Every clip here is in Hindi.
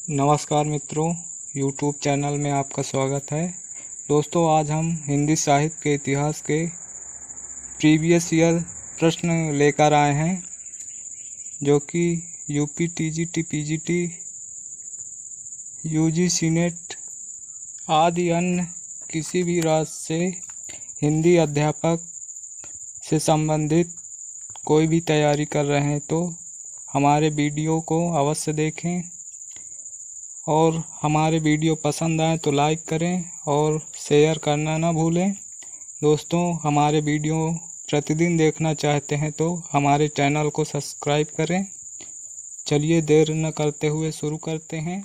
नमस्कार मित्रों, YouTube चैनल में आपका स्वागत है। दोस्तों, आज हम हिंदी साहित्य के इतिहास के प्रीवियस ईयर प्रश्न लेकर आए हैं, जो कि UP TGT, PGT, UGC net आदि अन्य किसी भी राज्य से हिंदी अध्यापक से संबंधित कोई भी तैयारी कर रहे हैं तो हमारे वीडियो को अवश्य देखें और हमारे वीडियो पसंद आए तो लाइक करें और शेयर करना ना भूलें। दोस्तों, हमारे वीडियो प्रतिदिन देखना चाहते हैं तो हमारे चैनल को सब्सक्राइब करें। चलिए देर न करते हुए शुरू करते हैं।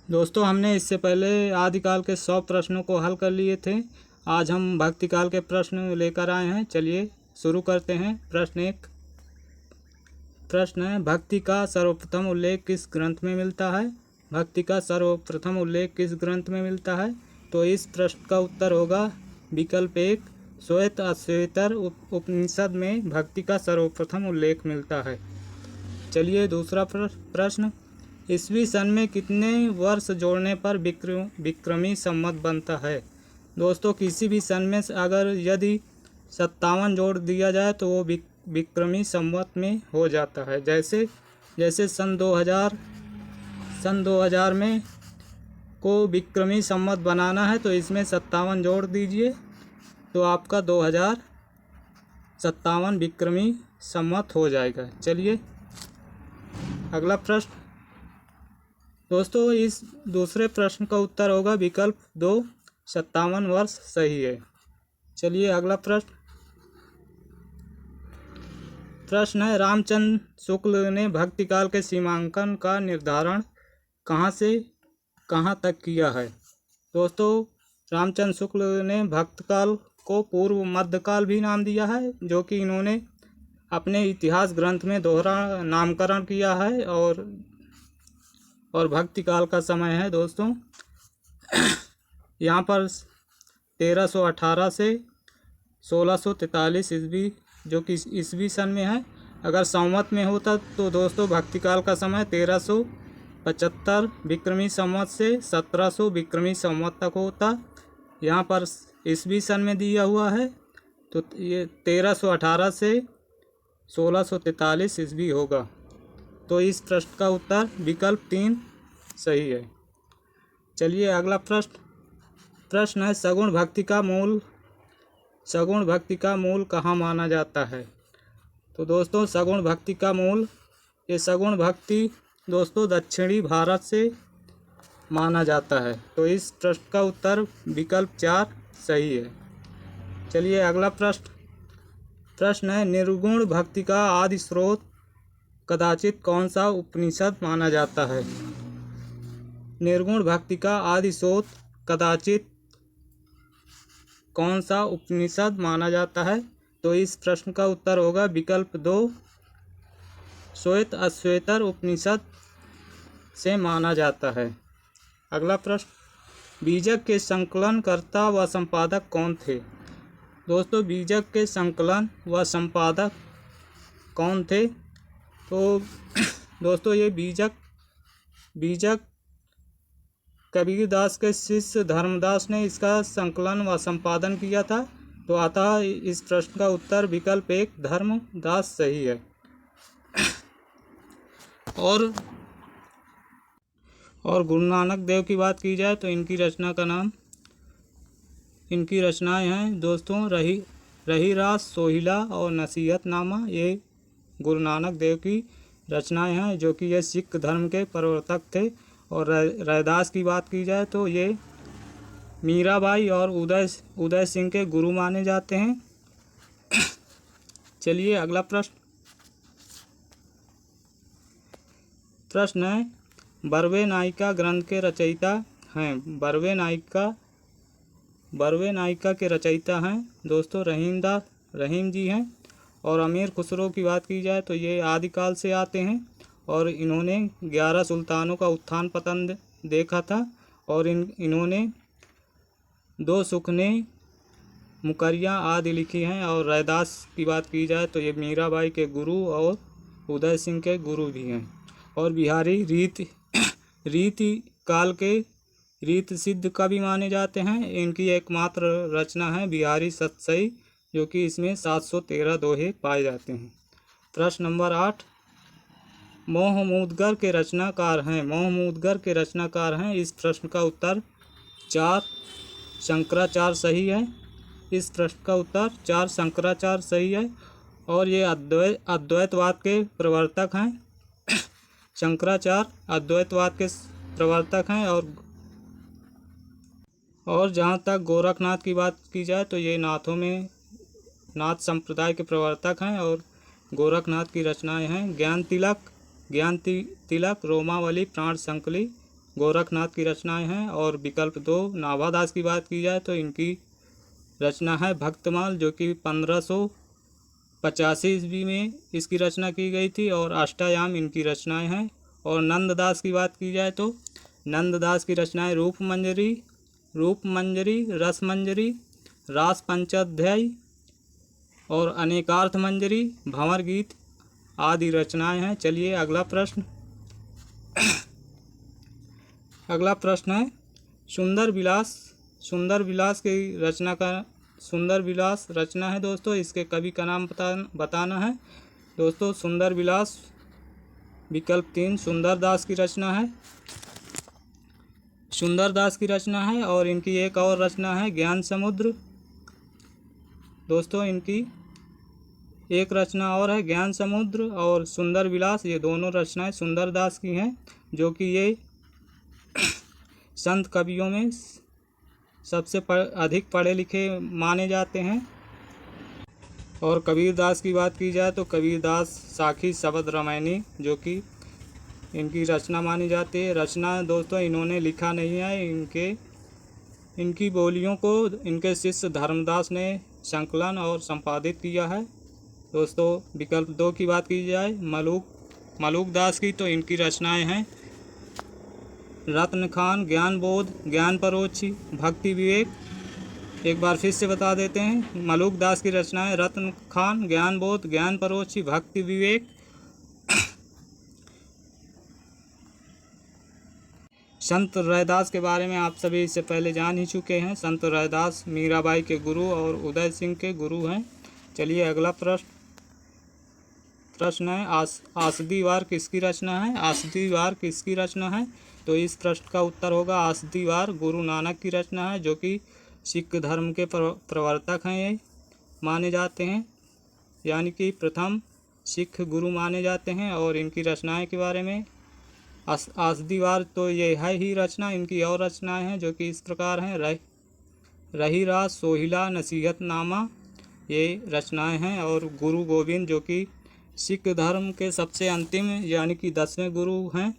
दोस्तों, हमने इससे पहले आदिकाल के 100 प्रश्नों को हल कर लिए थे। आज हम भक्तिकाल के प्रश्न लेकर आए हैं। चलिए शुरू करते हैं। प्रश्न है, भक्ति का सर्वप्रथम उल्लेख किस ग्रंथ में मिलता है? भक्ति का सर्वप्रथम उल्लेख किस ग्रंथ में मिलता है? तो इस प्रश्न का उत्तर होगा विकल्प 1, श्वेत अश्वेतर उपनिषद में भक्ति का सर्वप्रथम उल्लेख मिलता है। चलिए दूसरा प्रश्न, ईस्वी सन में कितने वर्ष जोड़ने पर विक्रमी संवत बनता है? दोस्तों, किसी भी सन में अगर यदि 57 जोड़ दिया जाए तो वो विक्रमी संवत में हो जाता है। जैसे सन 2000 में को विक्रमी संवत बनाना है तो इसमें 57 जोड़ दीजिए तो आपका 2057 विक्रमी संवत हो जाएगा। चलिए अगला प्रश्न। दोस्तों, इस दूसरे प्रश्न का उत्तर होगा विकल्प 2, 57 वर्ष सही है। चलिए अगला प्रश्न है, रामचंद्र शुक्ल ने भक्तिकाल के सीमांकन का निर्धारण कहाँ से कहाँ तक किया है? दोस्तों, रामचंद्र शुक्ल ने भक्तकाल को पूर्व मध्यकाल भी नाम दिया है, जो कि इन्होंने अपने इतिहास ग्रंथ में दोहरा नामकरण किया है। और भक्तिकाल का समय है दोस्तों यहाँ पर 1318 से 1643 ईस्वी, जो कि ईस्वी सन में है। अगर संवत में होता तो दोस्तों भक्तिकाल का समय 1375 विक्रमी संवत से 1700 विक्रमी संवत तक होता। यहाँ पर ईस्वी सन में दिया हुआ है तो ये 1318 से 1643 ईस्वी होगा। तो इस प्रश्न का उत्तर विकल्प 3 सही है। चलिए अगला प्रश्न है, सगुण भक्ति का मूल कहाँ माना जाता है? तो दोस्तों, सगुण भक्ति दोस्तों दक्षिणी भारत से माना जाता है। तो इस प्रश्न का उत्तर विकल्प 4 सही है। चलिए अगला प्रश्न है, निर्गुण भक्ति का आदि स्रोत कदाचित कौन सा उपनिषद माना जाता है? निर्गुण भक्ति का आदि स्रोत कदाचित कौन सा उपनिषद माना जाता है? तो इस प्रश्न का उत्तर होगा विकल्प 2, श्वेत अश्वेतर उपनिषद से माना जाता है। अगला प्रश्न, बीजक के संकलनकर्ता व संपादक कौन थे? दोस्तों, बीजक के संकलन व संपादक कौन थे? तो दोस्तों, ये बीजक कबीरदास के शिष्य धर्मदास ने इसका संकलन व संपादन किया था। तो अतः इस प्रश्न का उत्तर विकल्प 1 धर्मदास सही है। और गुरु नानक देव की बात की जाए तो इनकी रचनाएं हैं दोस्तों रही रास, सोहिला और नसीहतनामा। ये गुरु नानक देव की रचनाएं हैं, जो कि ये सिख धर्म के प्रवर्तक थे। और रैदास की बात की जाए तो ये मीराबाई और उदय सिंह के गुरु माने जाते हैं। चलिए अगला प्रश्न है, बरवे नायिका ग्रंथ के रचयिता हैं? बरवे नायिका के रचयिता हैं दोस्तों रहीम जी हैं। और अमीर खुसरो की बात की जाए तो ये आदिकाल से आते हैं और इन्होंने 11 सुल्तानों का उत्थान पतन देखा था। और इन्होंने 2 सुखने मुकरियाँ आदि लिखी हैं। और रैदास की बात की जाए तो ये मीराबाई के गुरु और उदय सिंह के गुरु भी हैं। और बिहारी रीति काल के रीत सिद्ध कवि माने जाते हैं। इनकी एकमात्र रचना है बिहारी सतसई, जो कि इसमें 713 दोहे पाए जाते हैं। प्रश्न नंबर 8, मोहमूदगर के रचनाकार हैं। मोहमूदगर के रचनाकार हैं। इस प्रश्न का उत्तर 4 शंकराचार्य सही है। इस प्रश्न का उत्तर 4 शंकराचार्य सही है और ये अद्वैतवाद के प्रवर्तक हैं। शंकराचार्य अद्वैतवाद के प्रवर्तक हैं। और जहाँ तक गोरखनाथ की बात की जाए तो ये नाथों में नाथ संप्रदाय के प्रवर्तक हैं और गोरखनाथ की रचनाएं हैं। ज्ञान तिलक, रोमावली, प्राण संकली गोरखनाथ की रचनाएं हैं। और विकल्प 2 नाभादास की बात की जाए तो इनकी रचना है भक्तमाल, जो कि 1585 ईस्वी में इसकी रचना की गई थी और अष्टायाम इनकी रचनाएं हैं। और नंददास की बात की जाए तो नंददास की रचनाएं रूपमंजरी, रसमंजरी, रास पंचाध्यायी और अनेकार्थ मंजरी, भंवर गीत आदि रचनाएं हैं। चलिए अगला प्रश्न है सुंदर विलास की सुंदर विलास रचना है दोस्तों। इसके कवि का नाम बताना है दोस्तों। सुंदर विलास विकल्प 3 सुंदरदास की रचना है। और इनकी एक और रचना है ज्ञान समुद्र। दोस्तों इनकी एक रचना और है ज्ञान समुद्र और सुंदर विलास, ये दोनों रचनाएं सुंदरदास की हैं, जो कि ये संत कवियों में सबसे अधिक पढ़े लिखे माने जाते हैं। और कबीरदास की बात की जाए तो कबीरदास साखी शबद रामायणी, जो कि इनकी रचना मानी जाती है। रचना दोस्तों इन्होंने लिखा नहीं है, इनकी बोलियों को इनके शिष्य धर्मदास ने संकलन और संपादित किया है। दोस्तों विकल्प 2 की बात की जाए मलूक दास की, तो इनकी रचनाएं हैं रत्न खान, ज्ञान बोध, ज्ञान परोक्षी, भक्ति विवेक। एक बार फिर से बता देते हैं, मलूक दास की रचनाएं रत्न खान, ज्ञान बोध, ज्ञान परोक्षी, भक्ति विवेक। संत रैदास के बारे में आप सभी इससे पहले जान ही चुके हैं। संत रैदास मीराबाई के गुरु और उदय सिंह के गुरु हैं। चलिए अगला प्रश्न है आसदी वार किसकी रचना है। आसदी वार किसकी रचना है, तो इस प्रश्न का उत्तर होगा आसदी वार गुरु नानक की रचना है, जो कि सिख धर्म के प्रवर्तक हैं, ये माने जाते हैं, यानी कि प्रथम सिख गुरु माने जाते हैं। और इनकी रचनाएं के बारे में आसदी वार तो ये है ही रचना। इनकी और रचनाएं हैं जो कि इस प्रकार हैं रही रात, सोहिला, नसीहतनामा, ये रचनाएं हैं। और गुरु गोविंद, जो कि सिख धर्म के सबसे अंतिम यानी कि 10वें गुरु हैं।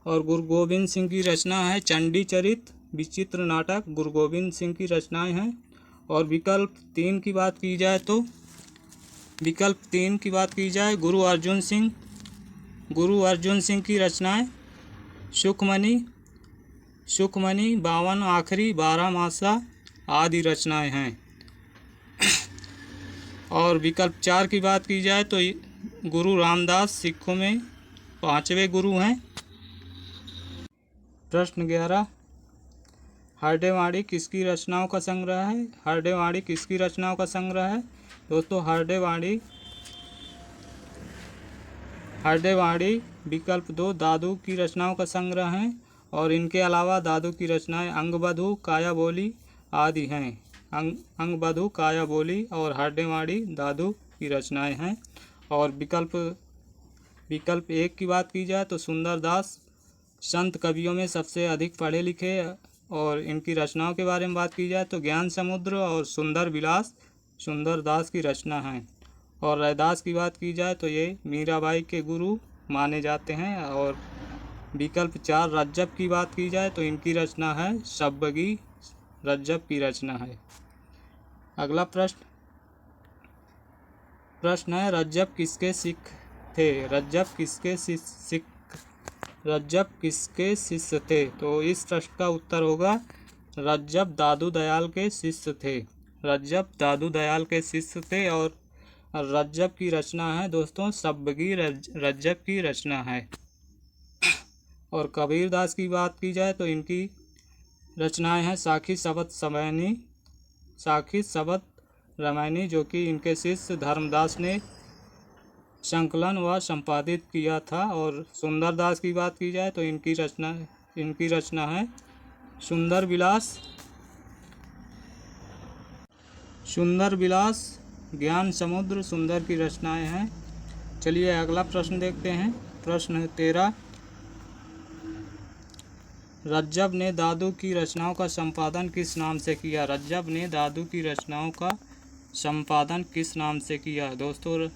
और गुरु गोविंद सिंह की रचना है चंडी चरित, विचित्र नाटक, गुरु गोविंद सिंह की रचनाएं हैं। और विकल्प 3 की बात की जाए तो गुरु अर्जुन सिंह की रचनाएं सुखमणि, 52 आखरी, 12 मासा आदि रचनाएं हैं। और विकल्प 4 की बात की जाए तो गुरु रामदास सिखों में 5वें गुरु हैं। प्रश्न 11, हरडेवाणी किसकी रचनाओं का संग्रह है। हरडेवाणी किसकी रचनाओं का संग्रह है। दोस्तों हरडेवाणी विकल्प 2 दादू की रचनाओं का संग्रह है। और इनके अलावा दादू की रचनाएं अंगबधू, काया बोली आदि हैं। अंगबधू, काया बोली और हरडेवाणी दादू की रचनाएं हैं। और विकल्प 1 की बात की जाए तो सुंदरदास संत कवियों में सबसे अधिक पढ़े लिखे। और इनकी रचनाओं के बारे में बात की जाए तो ज्ञान समुद्र और सुंदर विलास सुंदरदास की रचना है। और रैदास की बात की जाए तो ये मीराबाई के गुरु माने जाते हैं। और विकल्प 4 रज्जब की बात की जाए तो इनकी रचना है शब्बगी, रज्जब की रचना है। अगला प्रश्न है रज्जब किसके सिख थे। रज्जब किसके शिष्य थे, तो इस प्रश्न का उत्तर होगा रज्जब दादू दयाल के शिष्य थे। रज्जब दादू दयाल के शिष्य थे। और रज्जब की रचना है दोस्तों शब्बगी, रज्जब की रचना है। और कबीरदास की बात की जाए तो इनकी रचनाएं हैं साखी शबद रामायणी, जो कि इनके शिष्य धर्मदास ने संकलन व संपादित किया था। और सुंदरदास की बात की जाए तो इनकी रचना है सुंदर विलास, ज्ञान समुद्र सुंदर की रचनाएं हैं। चलिए अगला प्रश्न देखते हैं। प्रश्न 13, रज्जब ने दादू की रचनाओं का संपादन किस नाम से किया? रज्जब ने दादू की रचनाओं का संपादन किस नाम से किया? दोस्तों,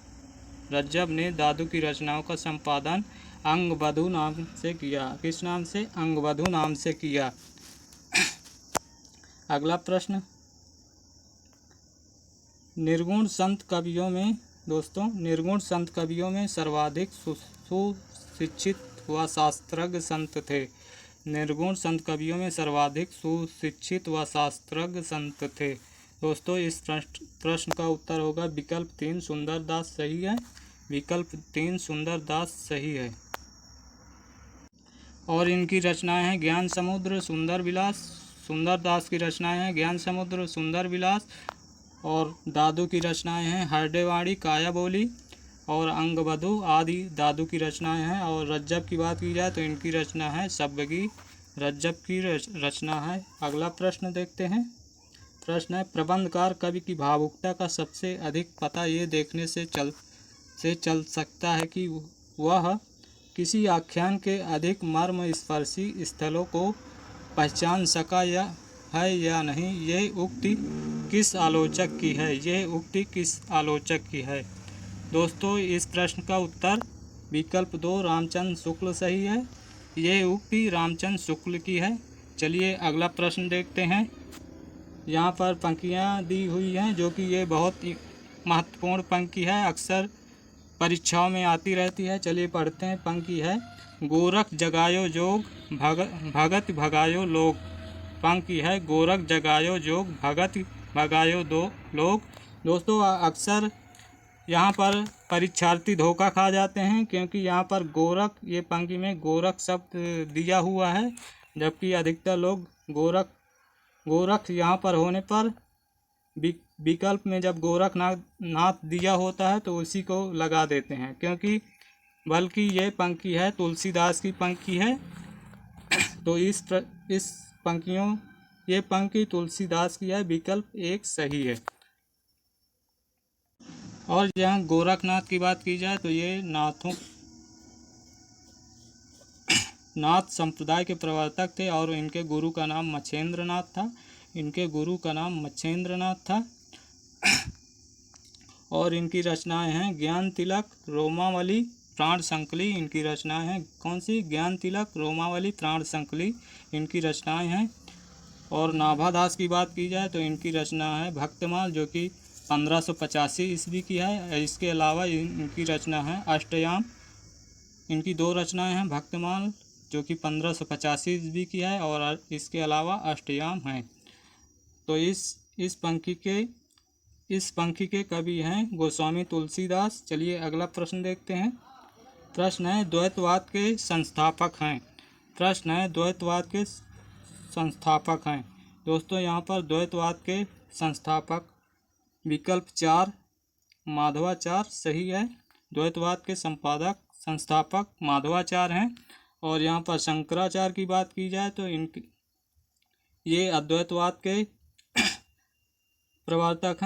रज्जब ने दादू की रचनाओं का संपादन अंगबधू नाम से किया। किस नाम से? अंगबधू नाम से किया। अगला प्रश्न, निर्गुण संत कवियों में सर्वाधिक सुशिक्षित व शास्त्रज्ञ संत थे। निर्गुण संत कवियों में सर्वाधिक सुशिक्षित व शास्त्रज्ञ संत थे। दोस्तों, इस प्रश्न का उत्तर होगा विकल्प 3 सुंदरदास सही है। विकल्प 3 सुंदरदास सही है। और इनकी रचनाएं हैं ज्ञान समुद्र, सुंदर विलास। सुंदरदास की रचनाएं हैं ज्ञान समुद्र, सुंदर विलास। और दादू की रचनाएं हैं हरडेवाणी, काया बोली और अंगबधू आदि दादू की रचनाएं हैं। और रज्जब की बात की जाए तो इनकी रचना है सब्बगी, रज्जब की रचना है। अगला प्रश्न देखते हैं। प्रश्न है, प्रबंधकार कवि की भावुकता का सबसे अधिक पता ये देखने से चल सकता है कि वह किसी आख्यान के अधिक मर्म स्पर्शी स्थलों को पहचान सका है या नहीं। यह उक्ति किस आलोचक की है? यह उक्ति किस आलोचक की है? दोस्तों, इस प्रश्न का उत्तर विकल्प 2 रामचंद्र शुक्ल सही है। यह उक्ति रामचंद्र शुक्ल की है। चलिए अगला प्रश्न देखते हैं। यहाँ पर पंक्तियाँ दी हुई हैं जो कि ये बहुत ही महत्वपूर्ण पंक्ति है, अक्सर परीक्षाओं में आती रहती है। चलिए पढ़ते हैं। पंक्ति है, गोरख जगायो जोग भगत भगायो लोग। पंक्ति है, गोरख जगायो जोग भगत भगायो दो लोग। दोस्तों, अक्सर यहाँ पर परीक्षार्थी धोखा खा जाते हैं, क्योंकि यहाँ पर गोरख, ये पंक्ति में गोरख शब्द दिया हुआ है, जबकि अधिकतर लोग गोरख यहाँ पर होने पर विकल्प में जब गोरखनाथ दिया होता है तो उसी को लगा देते हैं, क्योंकि बल्कि ये पंक्ति है तुलसीदास की पंक्ति है। तो ये पंक्ति तुलसीदास की है। विकल्प 1 सही है। और जहाँ गोरखनाथ की बात की जाए तो ये नाथ संप्रदाय के प्रवर्तक थे और इनके गुरु का नाम मच्छेंद्रनाथ था। और इनकी रचनाएं हैं ज्ञान तिलक, रोमावली, प्राण संकली। इनकी रचनाएं हैं कौन सी? ज्ञान तिलक, रोमावली, प्राण संकली इनकी रचनाएं हैं। और नाभादास की बात की जाए तो इनकी रचना है भक्तमाल, जो कि 1585 ईस्वी की है। इसके अलावा इनकी रचना है अष्टयाम। इनकी 2 रचनाएं हैं, भक्तमाल जो कि 1585 ईस्वी की है और इसके अलावा अष्टयाम हैं। तो इस पंक्ति के कवि हैं गोस्वामी तुलसीदास। चलिए अगला प्रश्न देखते हैं। प्रश्न है, द्वैतवाद के संस्थापक हैं। दोस्तों, यहाँ पर द्वैतवाद के संस्थापक विकल्प 4 माधवाचार्य सही है। द्वैतवाद के संस्थापक माधवाचार्य हैं। और यहाँ पर शंकराचार्य की बात की जाए तो ये अद्वैतवाद के प्रवर्तक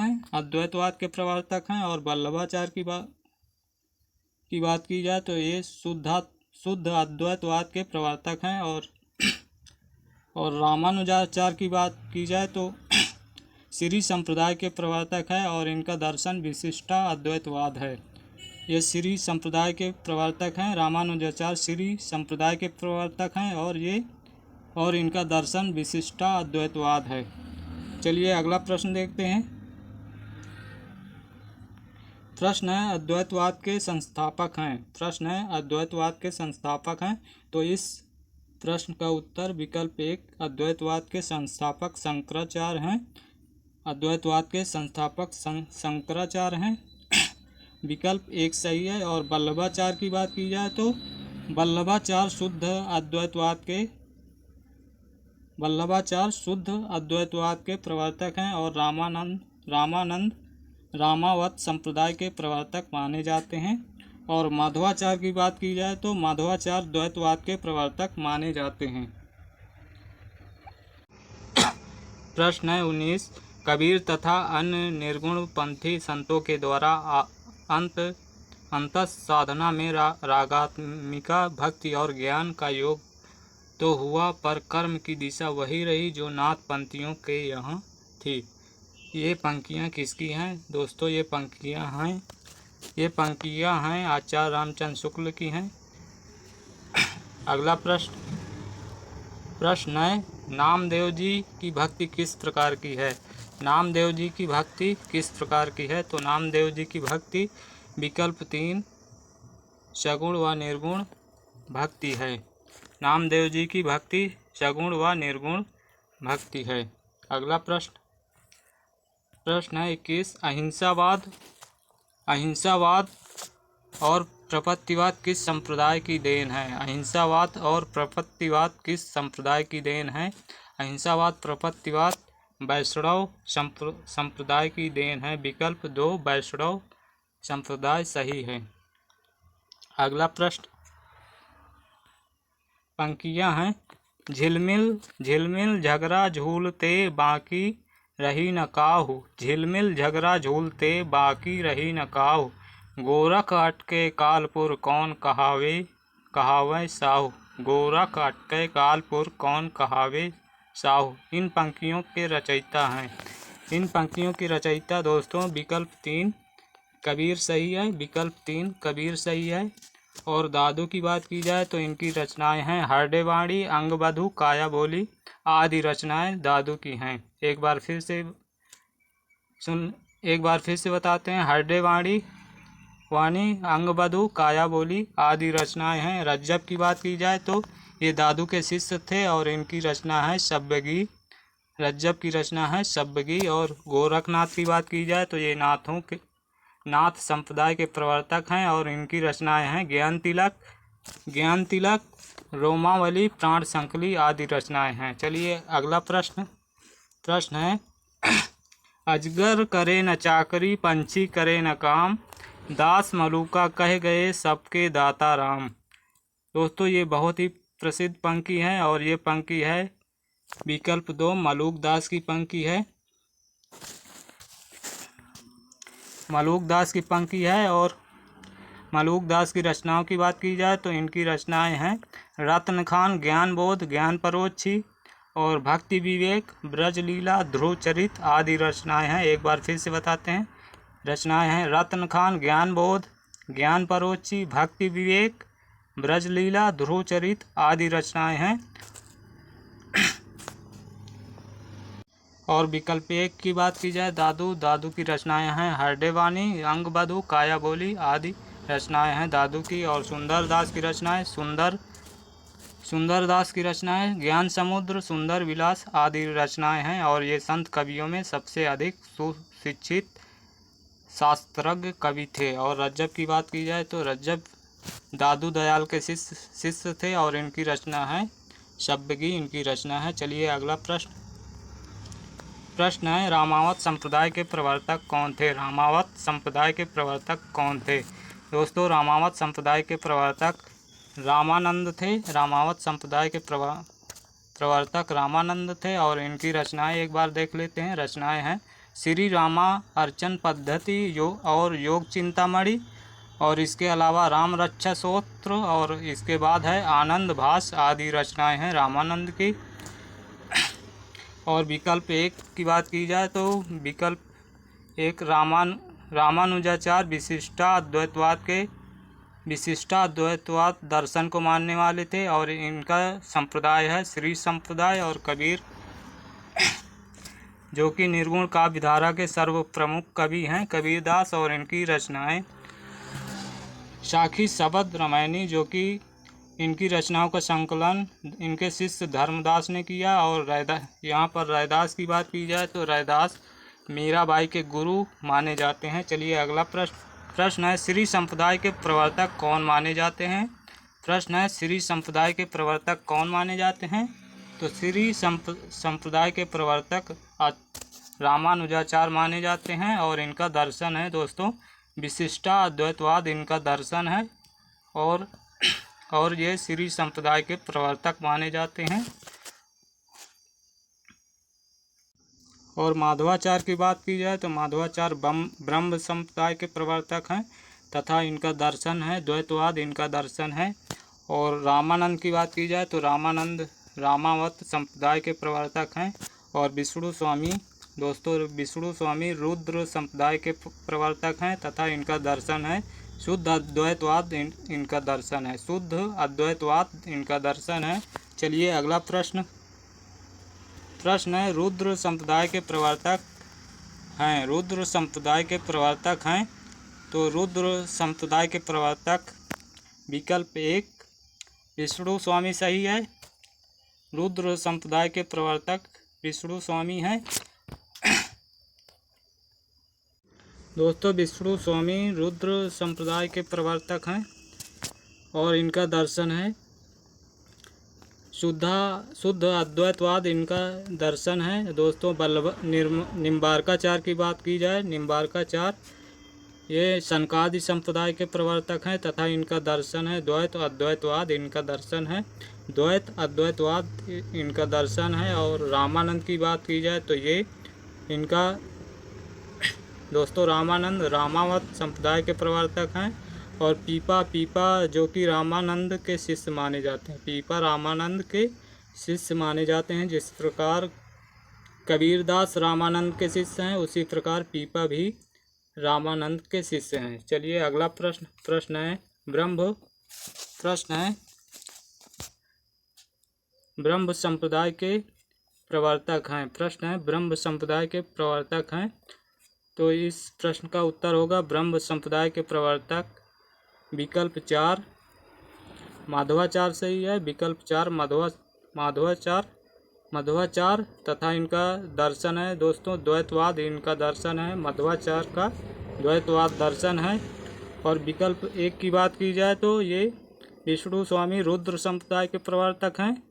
हैं। और वल्लभाचार्य की बात की जाए तो ये शुद्ध अद्वैतवाद के प्रवर्तक हैं। और रामानुजाचार्य की बात की जाए तो श्री संप्रदाय के प्रवर्तक है और इनका दर्शन विशिष्टा अद्वैतवाद है। ये श्री संप्रदाय के प्रवर्तक हैं। रामानुजाचार्य श्री संप्रदाय के प्रवर्तक हैं और इनका दर्शन विशिष्टा अद्वैतवाद है। चलिए अगला प्रश्न देखते हैं। प्रश्न है, अद्वैतवाद के संस्थापक हैं। तो इस प्रश्न का उत्तर विकल्प 1 अद्वैतवाद के संस्थापक शंकराचार्य हैं। अद्वैतवाद के संस्थापक शंकराचार्य हैं। विकल्प 1 सही है। और वल्लभाचार्य की बात की जाए तो वल्लभाचार्य शुद्ध अद्वैतवाद के प्रवर्तक हैं और रामानंद रामावत संप्रदाय के प्रवर्तक माने जाते हैं। और माधवाचार्य की बात की जाए तो माधवाचार्य द्वैतवाद के प्रवर्तक माने जाते हैं। प्रश्न है 19। कबीर तथा अन्य निर्गुण पंथी संतों के द्वारा अंत साधना में रागात्मिका भक्ति और ज्ञान का योग तो हुआ, पर कर्म की दिशा वही रही जो नाथ पंथियों के यहाँ थी। ये पंक्तियाँ किसकी हैं दोस्तों? ये पंक्तियाँ हैं आचार्य रामचंद्र शुक्ल की हैं। अगला प्रश्न है नामदेव जी की भक्ति किस प्रकार की है? नामदेव जी की भक्ति किस प्रकार की है? तो नामदेव जी की भक्ति विकल्प 3 सगुण व निर्गुण भक्ति है। नामदेव जी की भक्ति सगुण व निर्गुण भक्ति है। अगला प्रश्न है 21। अहिंसावाद और प्रपत्तिवाद किस संप्रदाय की देन है? अहिंसावाद और प्रपत्तिवाद किस संप्रदाय की देन है? अहिंसावाद प्रपत्तिवाद वैष्णव संप्रदाय की देन है। विकल्प 2 वैष्णव संप्रदाय सही है। अगला प्रश्न पंक्तियाँ हैं झिलमिल झगड़ा झूलते बाकी रही न काहू। झिलमिल झगड़ा झूलते बाकी रही न काहू। गोरख अटके कालपुर कौन कहावे साहू। गोरख अटके कालपुर कौन कहावे साहू। इन पंक्तियों के रचयिता हैं। इन पंक्तियों की रचयिता दोस्तों विकल्प 3 कबीर सही है। विकल्प 3 कबीर सही है। और दादू की बात की जाए तो इनकी रचनाएं हैं हरडेवाणी, अंगबधू, काया बोली आदि रचनाएं दादू की हैं। एक बार फिर से बताते हैं। हरडेवाणी, अंगबधू, काया बोली आदि रचनाएं हैं। रज्जब की बात की जाए तो ये दादू के शिष्य थे और इनकी रचना है शब्बगी। रज्जब की रचना है शब्बगी। और गोरखनाथ की बात की जाए तो ये नाथ संप्रदाय के प्रवर्तक हैं और इनकी रचनाएं हैं ज्ञान तिलक, रोमावली, प्राण संकली आदि रचनाएं हैं। चलिए अगला प्रश्न है अजगर करे न चाकरी, पंछी करे न काम, दास मलूका कह गए सबके दाता राम। दोस्तों ये बहुत ही प्रसिद्ध पंक्ति है और ये पंक्ति है विकल्प 2 मलूक दास की पंक्ति है। मलूक दास की पंक्ति है। और मलूक दास की रचनाओं की बात की जाए तो इनकी रचनाएं हैं रत्न खान, ज्ञान बोध, ज्ञान परोक्षी और भक्ति विवेक, ब्रजलीला, ध्रुव चरित आदि रचनाएं हैं। एक बार फिर से बताते हैं। रचनाएं हैं रत्न खान, ज्ञान बोध, ज्ञान परोक्षी, भक्ति विवेक, ब्रजलीला, ध्रुव चरित आदि रचनाएं हैं। और विकल्प 1 की बात की जाए दादू की रचनाएं हैं हरडेवाणी, अंगबधू, काया बोली आदि रचनाएं हैं दादू की। और सुंदरदास की रचनाएं ज्ञान समुद्र, सुंदर विलास आदि रचनाएं हैं। और ये संत कवियों में सबसे अधिक सुशिक्षित शास्त्रज्ञ कवि थे। और रज्जब की बात की जाए तो रज्जब दादू दयाल के शिष्य थे और इनकी रचना है शब्बगी, इनकी रचना है। चलिए अगला प्रश्न है रामावत संप्रदाय के प्रवर्तक कौन थे? रामावत संप्रदाय के प्रवर्तक कौन थे? दोस्तों रामावत संप्रदाय के प्रवर्तक रामानंद थे। रामावत संप्रदाय के प्रवर्तक रामानंद थे और इनकी रचनाएं एक बार देख लेते हैं। रचनाएं हैं श्री रामा अर्चन पद्धति और योग चिंतामणि, और इसके अलावा राम रक्षा स्तोत्र, और इसके बाद है आनंद भास आदि रचनाएं हैं रामानंद की। और विकल्प 1 की बात की जाए तो विकल्प 1 रामानुजाचार्य विशिष्टाद्वैतवाद दर्शन को मानने वाले थे और इनका संप्रदाय है श्री संप्रदाय। और कबीर जो कि निर्गुण काव्य धारा के सर्व प्रमुख कवि हैं कबीरदास, और इनकी रचनाएं साखी शबद रामायणी जो कि इनकी रचनाओं का संकलन इनके शिष्य धर्मदास ने किया। और यहाँ पर रैदास की बात की जाए तो रैदास मीराबाई के गुरु माने जाते हैं। चलिए अगला प्रश्न है श्री संप्रदाय के प्रवर्तक कौन माने जाते हैं? प्रश्न है, श्री संप्रदाय के प्रवर्तक कौन माने जाते हैं? तो श्री संप्रदाय के प्रवर्तक रामानुजाचार्य माने जाते हैं और इनका दर्शन है दोस्तों विशिष्टा अद्वैतवाद इनका दर्शन है और ये श्री संप्रदाय के प्रवर्तक माने जाते हैं। और माधवाचार्य की बात की जाए तो माधवाचार्य ब्रह्म संप्रदाय के प्रवर्तक हैं तथा इनका दर्शन है द्वैतवाद इनका दर्शन है। और रामानंद की बात की जाए तो रामानंद रामावत संप्रदाय के प्रवर्तक हैं। और विष्णु स्वामी दोस्तों विष्णु स्वामी रुद्र संप्रदाय के प्रवर्तक हैं तथा इनका दर्शन है शुद्ध अद्वैतवाद इनका दर्शन है, शुद्ध अद्वैतवाद इनका दर्शन है। चलिए अगला प्रश्न है, रुद्र संप्रदाय के प्रवर्तक हैं, रुद्र संप्रदाय के प्रवर्तक हैं। तो रुद्र संप्रदाय के प्रवर्तक विकल्प 1 विष्णु स्वामी सही है। रुद्र संप्रदाय के प्रवर्तक विष्णु स्वामी हैं। दोस्तों विष्णु स्वामी रुद्र संप्रदाय के प्रवर्तक हैं और इनका दर्शन है शुद्ध अद्वैतवाद इनका दर्शन है। दोस्तों निम्बार्काचार्य की बात की जाए, निम्बार्काचार्य ये सनकादि संप्रदाय के प्रवर्तक हैं तथा इनका दर्शन है द्वैत अद्वैतवाद इनका दर्शन है, द्वैत अद्वैतवाद इनका दर्शन है। और रामानंद की बात की जाए तो ये इनका दोस्तों रामानंद रामावत संप्रदाय के प्रवर्तक हैं। और पीपा जो कि रामानंद के शिष्य माने जाते हैं, पीपा रामानंद के शिष्य माने जाते हैं। जिस प्रकार कबीरदास रामानंद के शिष्य हैं उसी प्रकार पीपा भी रामानंद के शिष्य हैं। चलिए अगला प्रश्न है ब्रह्म संप्रदाय के प्रवर्तक हैं। प्रश्न है ब्रह्म संप्रदाय के प्रवर्तक हैं। तो इस प्रश्न का उत्तर होगा ब्रह्म संप्रदाय के प्रवर्तक विकल्प 4 माधवाचार्य सही है। विकल्प 4 माधवाचार्य तथा इनका दर्शन है दोस्तों द्वैतवाद इनका दर्शन है, मध्वाचार्य का द्वैतवाद दर्शन है। और विकल्प 1 की बात की जाए तो ये विष्णु स्वामी रुद्र संप्रदाय के प्रवर्तक हैं,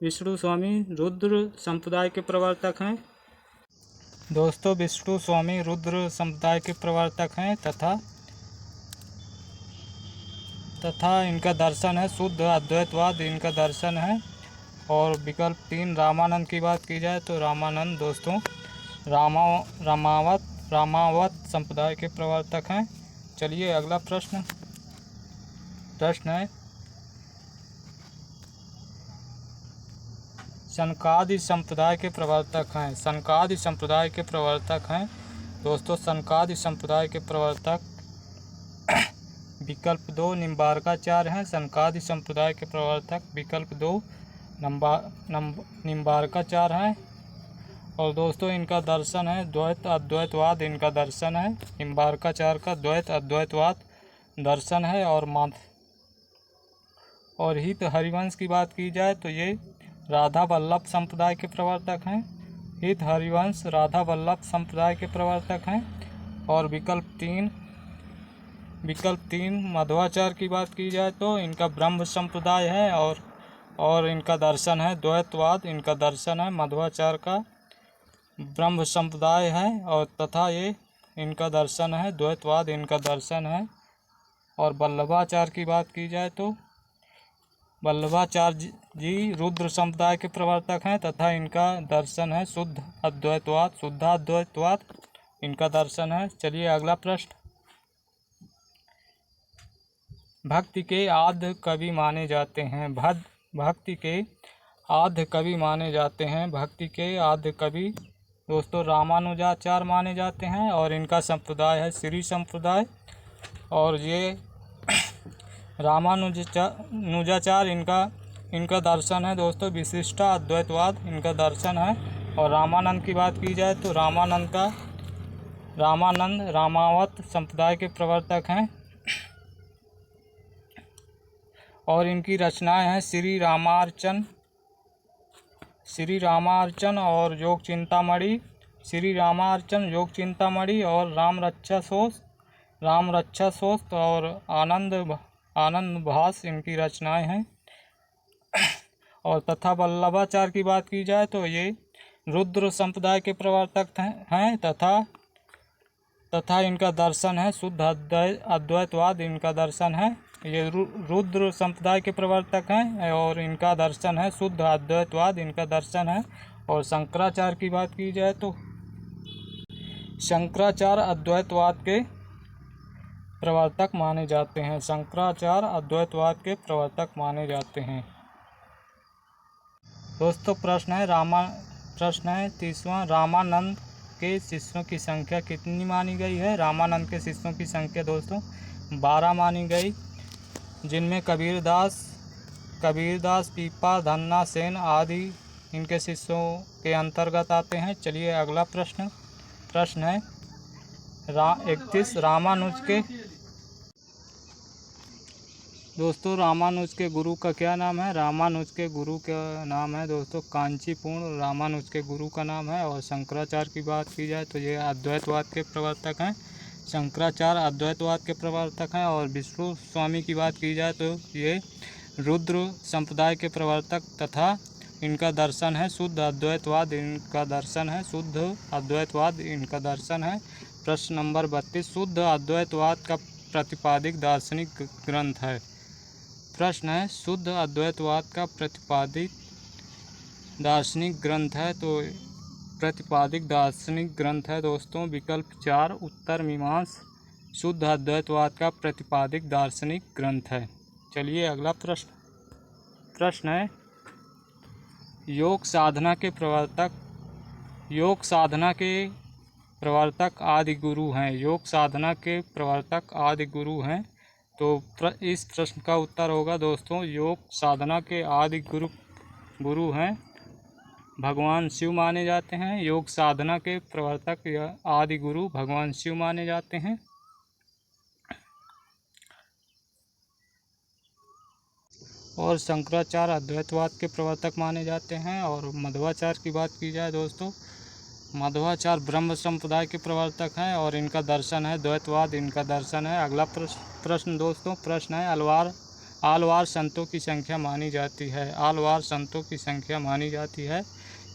विष्णु स्वामी रुद्र संप्रदाय के प्रवर्तक हैं। दोस्तों विष्णु स्वामी रुद्र संप्रदाय के प्रवर्तक हैं तथा इनका दर्शन है शुद्ध अद्वैतवाद इनका दर्शन है। और विकल्प 3 रामानंद की बात की जाए तो रामानंद दोस्तों रामावत संप्रदाय के प्रवर्तक हैं। चलिए अगला प्रश्न है सनकादि संप्रदाय के प्रवर्तक हैं, सनकादि संप्रदाय के प्रवर्तक हैं। दोस्तों सनकादि संप्रदाय के प्रवर्तक विकल्प 2 निम्बार्काचार्य हैं, सनकादि संप्रदाय के प्रवर्तक विकल्प 2 निम्बार्काचार्य हैं। और दोस्तों इनका दर्शन है द्वैत अद्वैतवाद इनका दर्शन है, निम्बार्काचार्य का द्वैत अद्वैतवाद दर्शन है। और हित हरिवंश की बात की जाए तो ये राधा वल्लभ संप्रदाय के प्रवर्तक हैं, हित हरिवंश राधा वल्लभ संप्रदाय के प्रवर्तक हैं। और विकल्प 3 मध्वाचार्य की बात की जाए तो इनका ब्रह्म संप्रदाय है और इनका दर्शन है द्वैतवाद इनका दर्शन है, मध्वाचार्य का ब्रह्म संप्रदाय है और तथा ये इनका दर्शन है द्वैतवाद इनका दर्शन है। और वल्लभाचार्य की बात की जाए तो वल्लभाचार्य जी रुद्र संप्रदाय के प्रवर्तक हैं तथा इनका दर्शन है शुद्धाद्वैतवाद इनका दर्शन है। चलिए अगला प्रश्न भक्ति के आद्य कवि माने जाते हैं, भक्ति के आद्य कवि माने जाते हैं। भक्ति के आद्य कवि दोस्तों रामानुजाचार्य माने जाते हैं और इनका संप्रदाय है श्री संप्रदाय। और ये रामानुजाचार्य इनका दर्शन है दोस्तों विशिष्टा अद्वैतवाद इनका दर्शन है। और रामानंद की बात की जाए तो रामानंद रामावत संप्रदाय के प्रवर्तक हैं और इनकी रचनाएं हैं श्री रामार्चन और योग चिंतामणि, श्री रामार्चन योग चिंतामणि और राम रक्षा सोस्त और आनंद भास इनकी रचनाएं हैं। और तथा वल्लभाचार्य की बात की जाए तो ये रुद्र संप्रदाय के प्रवर्तक हैं तथा इनका दर्शन है शुद्ध अद्वैतवाद इनका दर्शन है। ये रुद्र संप्रदाय के प्रवर्तक हैं और इनका दर्शन है शुद्ध अद्वैतवाद इनका दर्शन है। और शंकराचार्य की बात की जाए तो शंकराचार्य अद्वैतवाद के प्रवर्तक माने जाते हैं। शंकराचार्य अद्वैतवाद के प्रवर्तक माने जाते हैं। दोस्तों प्रश्न है 30वां, रामानंद के शिष्यों की संख्या कितनी मानी गई है? रामानंद के शिष्यों की संख्या दोस्तों 12 मानी गई, जिनमें कबीरदास, पीपा, धन्ना सेन आदि इनके शिष्यों के अंतर्गत आते हैं। चलिए अगला प्रश्न है 31, रामानुज के दोस्तों रामानुज के गुरु का क्या नाम है? रामानुज के गुरु का नाम है दोस्तों कांचीपूर्ण रामानुज के गुरु का नाम है। और शंकराचार्य की बात की जाए तो ये अद्वैतवाद के प्रवर्तक हैं। शंकराचार्य अद्वैतवाद के प्रवर्तक हैं। और विष्णु स्वामी की बात की जाए तो ये रुद्र संप्रदाय के प्रवर्तक तथा इनका दर्शन है शुद्ध अद्वैतवाद इनका दर्शन है। शुद्ध अद्वैतवाद इनका दर्शन है। प्रश्न नंबर 32, शुद्ध अद्वैतवाद का प्रतिपादित दार्शनिक ग्रंथ है। प्रश्न है शुद्ध अद्वैतवाद का प्रतिपादित दार्शनिक ग्रंथ है। तो प्रतिपादित दार्शनिक ग्रंथ है दोस्तों विकल्प 4 उत्तर मीमांस शुद्ध अद्वैतवाद का प्रतिपादित दार्शनिक ग्रंथ है। चलिए अगला प्रश्न है योग साधना के प्रवर्तक आदि गुरु हैं। योग साधना के प्रवर्तक आदि गुरु हैं। तो इस प्रश्न का उत्तर होगा दोस्तों योग साधना के आदि गुरु हैं भगवान शिव माने जाते हैं। योग साधना के प्रवर्तक या आदि गुरु भगवान शिव माने जाते हैं। और शंकराचार्य अद्वैतवाद के प्रवर्तक माने जाते हैं। और मध्वाचार्य की बात की जाए दोस्तों मध्वाचार्य ब्रह्म संप्रदाय के प्रवर्तक हैं और इनका दर्शन है द्वैतवाद इनका दर्शन है। अगला प्रश्न दोस्तों प्रश्न है आलवार संतों की संख्या मानी जाती है। आलवार संतों की संख्या मानी जाती है।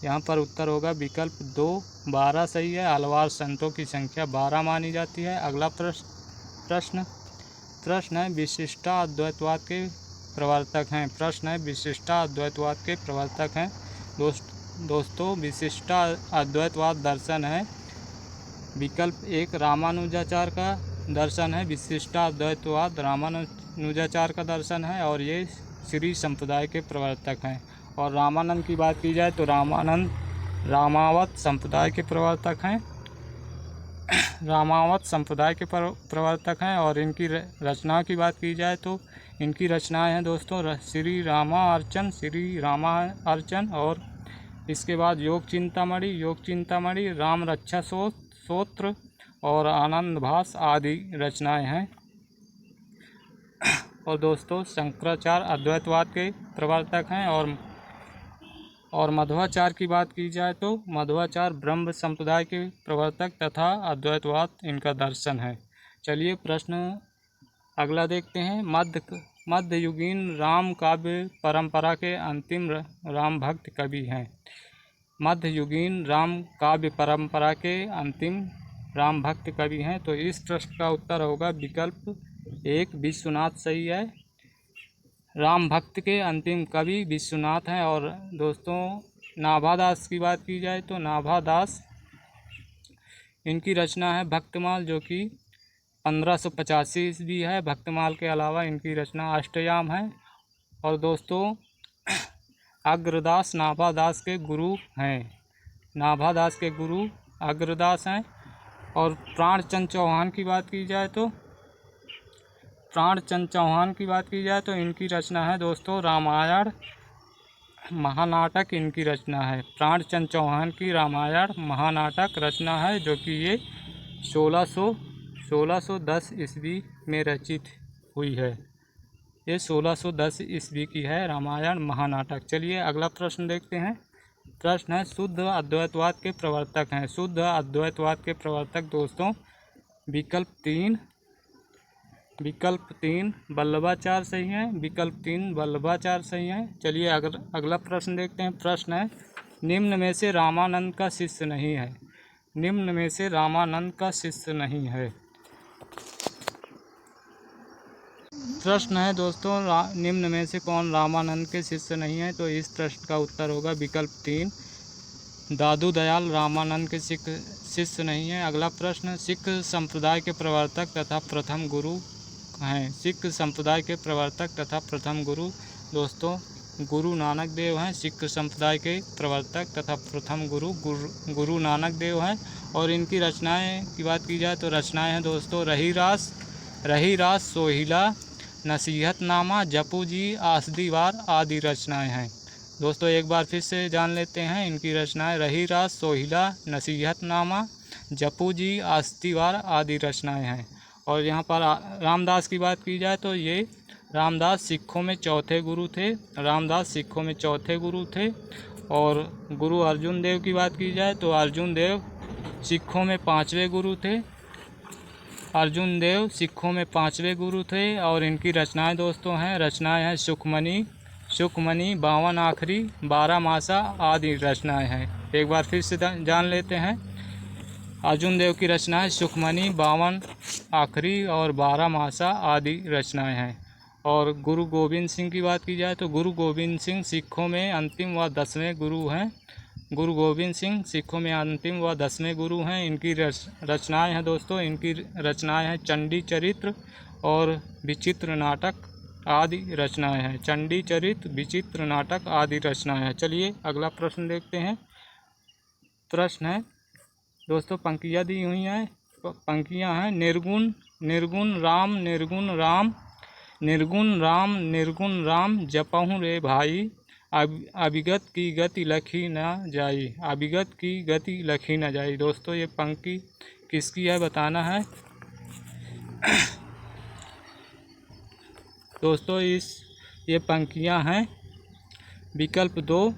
यहाँ पर उत्तर होगा विकल्प 2 12 सही है। आलवार संतों की संख्या 12 मानी जाती है। अगला प्रश्न है विशिष्टा अद्वैतवाद के प्रवर्तक हैं। प्रश्न है विशिष्टा अद्वैतवाद के प्रवर्तक हैं। दोस्तों विशिष्टा अद्वैतवाद दर्शन है विकल्प 1 रामानुजाचार्य का दर्शन है। विशिष्टा अद्वैतवाद रामानुजाचार्य का दर्शन है और ये श्री संप्रदाय के प्रवर्तक हैं। और रामानंद की बात की जाए तो रामानंद रामावत संप्रदाय के प्रवर्तक हैं। रामावत संप्रदाय के प्रवर्तक हैं। और इनकी रचना की बात की जाए तो इनकी रचनाएं हैं दोस्तों श्री रामा अर्चन और इसके बाद योग चिंतामणि राम रक्षा स्तोत्र और आनंद भास आदि रचनाएं हैं। और दोस्तों शंकराचार्य अद्वैतवाद के प्रवर्तक हैं। और मध्वाचार्य की बात की जाए तो मध्वाचार्य ब्रह्म संप्रदाय के प्रवर्तक तथा अद्वैतवाद इनका दर्शन है। चलिए प्रश्न अगला देखते हैं मध्ययुगीन राम काव्य परंपरा के अंतिम राम भक्त कवि हैं। मध्ययुगीन राम काव्य परंपरा के अंतिम राम भक्त कवि हैं। तो इस प्रश्न का उत्तर होगा विकल्प 1 विश्वनाथ सही है। राम भक्त के अंतिम कवि विश्वनाथ हैं। और दोस्तों नाभादास की बात की जाए तो नाभादास इनकी रचना है भक्तमाल जो कि 1585 ईस्वी है। भक्तमाल के अलावा इनकी रचना अष्टयाम है। और दोस्तों अग्रदास नाभादास के गुरु हैं। नाभादास के गुरु अग्रदास हैं। और प्राणचंद चौहान की बात की जाए तो इनकी रचना है दोस्तों रामायण महानाटक इनकी रचना है। प्राणचंद चौहान की रामायण महानाटक रचना है जो कि ये 1610 ईस्वी में रचित हुई है। ये 1610 ईस्वी की है रामायण महानाटक। चलिए अगला प्रश्न देखते हैं। प्रश्न है शुद्ध अद्वैतवाद के प्रवर्तक हैं। शुद्ध अद्वैतवाद के प्रवर्तक दोस्तों विकल्प 3 विकल्प 3 वल्लभाचार्य सही है। विकल्प 3 वल्लभाचार्य सही है। चलिए अगला प्रश्न देखते हैं। प्रश्न है, निम्न में से रामानंद का शिष्य नहीं है। निम्न में से रामानंद का शिष्य नहीं है। प्रश्न है दोस्तों, निम्न में से कौन रामानंद के शिष्य नहीं है? तो इस प्रश्न का उत्तर होगा विकल्प 3 दादू दयाल रामानंद के शिष्य नहीं है। अगला प्रश्न, सिख संप्रदाय के प्रवर्तक तथा प्रथम गुरु हैं। सिख संप्रदाय के प्रवर्तक तथा प्रथम गुरु दोस्तों गुरु नानक देव हैं। सिख संप्रदाय के प्रवर्तक तथा प्रथम गुरु नानक देव हैं। और इनकी रचनाएं की बात की जाए तो रचनाएं हैं दोस्तों रही रास सोहिला, नसीहतनामा, जपू जी, आसदीवार आदि रचनाएं हैं। दोस्तों एक बार फिर से जान लेते हैं इनकी रचनाएं रही रास सोहिला, नसीहतनामा, जपू जी, आसदीवार आदि रचनाएं हैं। और यहाँ पर रामदास की बात की जाए तो ये रामदास सिखों में चौथे गुरु थे। रामदास सिखों में चौथे गुरु थे। और गुरु अर्जुन देव की बात की जाए तो अर्जुन देव सिखों में पांचवें गुरु थे। अर्जुन देव सिखों में पांचवें गुरु थे। और इनकी रचनाएं दोस्तों हैं, रचनाएं हैं सुखमनी, 52 आखरी, 12 मासा आदि रचनाएं हैं। एक बार फिर से जान लेते हैं। अर्जुन देव की रचनाएं सुखमनी, 52 आखरी और 12 मासा आदि रचनाएं हैं। और गुरु गोविंद सिंह की बात की जाए तो गुरु गोविंद सिंह सिखों में अंतिम व 10वें गुरु हैं। गुरु गोविंद सिंह सिखों में अंतिम व 10वें गुरु हैं। इनकी रचनाएं हैं दोस्तों, इनकी रचनाएं हैं चंडी चरित्र और विचित्र नाटक आदि रचनाएं हैं। चंडी चरित्र, विचित्र नाटक आदि रचनाएं हैं। चलिए अगला प्रश्न देखते हैं। प्रश्न है दोस्तों, पंक्तियाँ दी हुई हैं। पंक्तियाँ हैं, निर्गुण निर्गुण राम निर्गुण राम, निर्गुण राम निर्गुण राम, जपहूँ रे भाई, अभिगत की गति लखी न जाई, अभिगत की गति लखी न जाई। दोस्तों ये पंक्ति किसकी है बताना है। दोस्तों ये पंक्तियाँ हैं विकल्प 2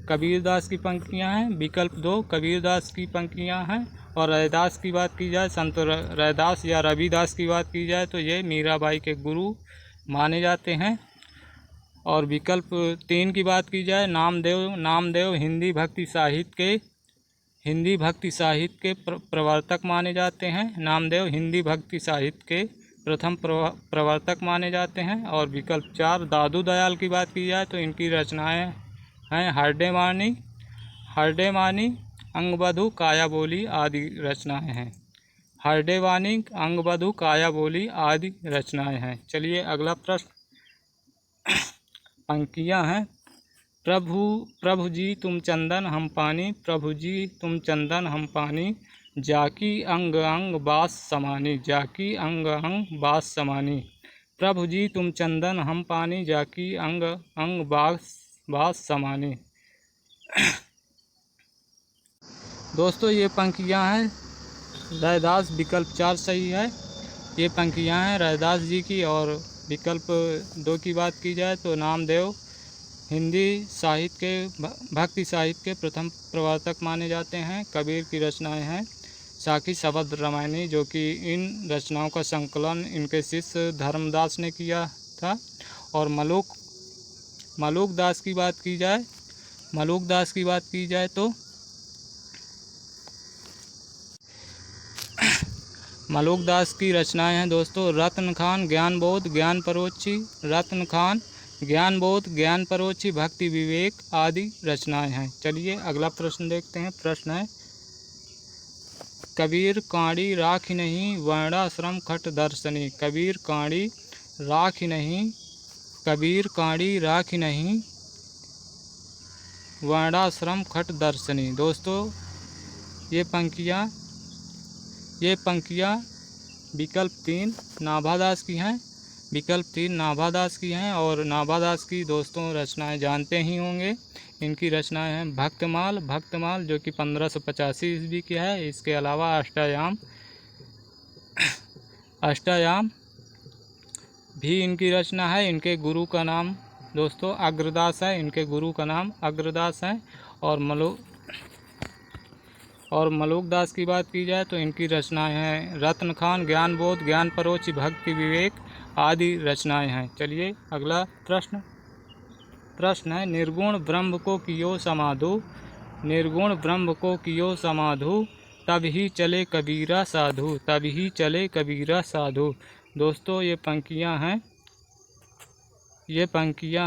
कबीरदास की पंक्तियाँ हैं। विकल्प 2 कबीरदास की पंक्तियाँ हैं। और रैदास की बात की जाए, संत रैदास या रविदास की बात की जाए तो ये मीराबाई के गुरु माने जाते हैं। और विकल्प 3 की बात की जाए, नामदेव हिंदी भक्ति साहित्य के प्रवर्तक माने जाते हैं। नामदेव हिंदी भक्ति साहित्य के प्रथम प्रवर्तक माने जाते हैं। और विकल्प 4 दादू दयाल की बात की जाए तो इनकी रचनाएं हैं हरडेवानी, अंगबधु, काया बोली आदि रचनाएं हैं। हरडेवानी, अंगबधु, काया बोली आदि रचनाएं हैं। चलिए अगला प्रश्न, पंक्तियाँ हैं, प्रभु जी तुम चंदन हम पानी, प्रभु जी तुम चंदन हम पानी, जाकी अंग अंग बास समानी, जाकी अंग अंग बास समानी, प्रभु जी तुम चंदन हम पानी, जाकी अंग अंग बास समानी। दोस्तों ये पंक्तियाँ हैं रैदास, विकल्प 4 सही है। ये पंक्तियाँ हैं रैदास जी की। और विकल्प 2 की बात की जाए तो नामदेव हिंदी साहित्य के भक्ति साहित्य के प्रथम प्रवर्तक माने जाते हैं। कबीर की रचनाएं हैं साखी शब्द रामायणी, जो कि इन रचनाओं का संकलन इनके शिष्य धर्मदास ने किया था। और मलूक दास की बात की जाए तो मलूक दास की रचनाएं हैं दोस्तों रत्न खान, ज्ञानबोध, ज्ञान परोक्षी, रत्न खान, ज्ञानबोध, ज्ञान परोक्षी, भक्ति विवेक आदि रचनाएं हैं। चलिए अगला प्रश्न देखते हैं। प्रश्न है, कबीर कांडी राखी नहीं, वर्णाश्रम खट दर्शनी, कबीर कांडी राखी नहीं, कबीर कांडी राखी नहीं, वर्णाश्रम खट दर्शनी। दोस्तों ये पंक्तियाँ विकल्प 3 नाभादास की हैं। विकल्प 3 नाभादास की हैं। और नाभादास की दोस्तों रचनाएं जानते ही होंगे। इनकी रचनाएं हैं भक्तमाल जो कि 1585 ईस्वी की है। इसके अलावा अष्टायाम भी इनकी रचना है। इनके गुरु का नाम दोस्तों अग्रदास है। इनके गुरु का नाम अग्रदास है। और और मलुकदास की बात की जाए तो इनकी रचनाएं हैं रत्न खान, ज्ञानबोध, ज्ञान परोच, भक्ति विवेक आदि रचनाएं हैं। चलिए अगला प्रश्न है निर्गुण ब्रह्म को कियो समाधु, निर्गुण ब्रह्म को कियो समाधु, तब ही चले कबीरा साधु, तब ही चले कबीरा साधु। दोस्तों ये पंक्तियाँ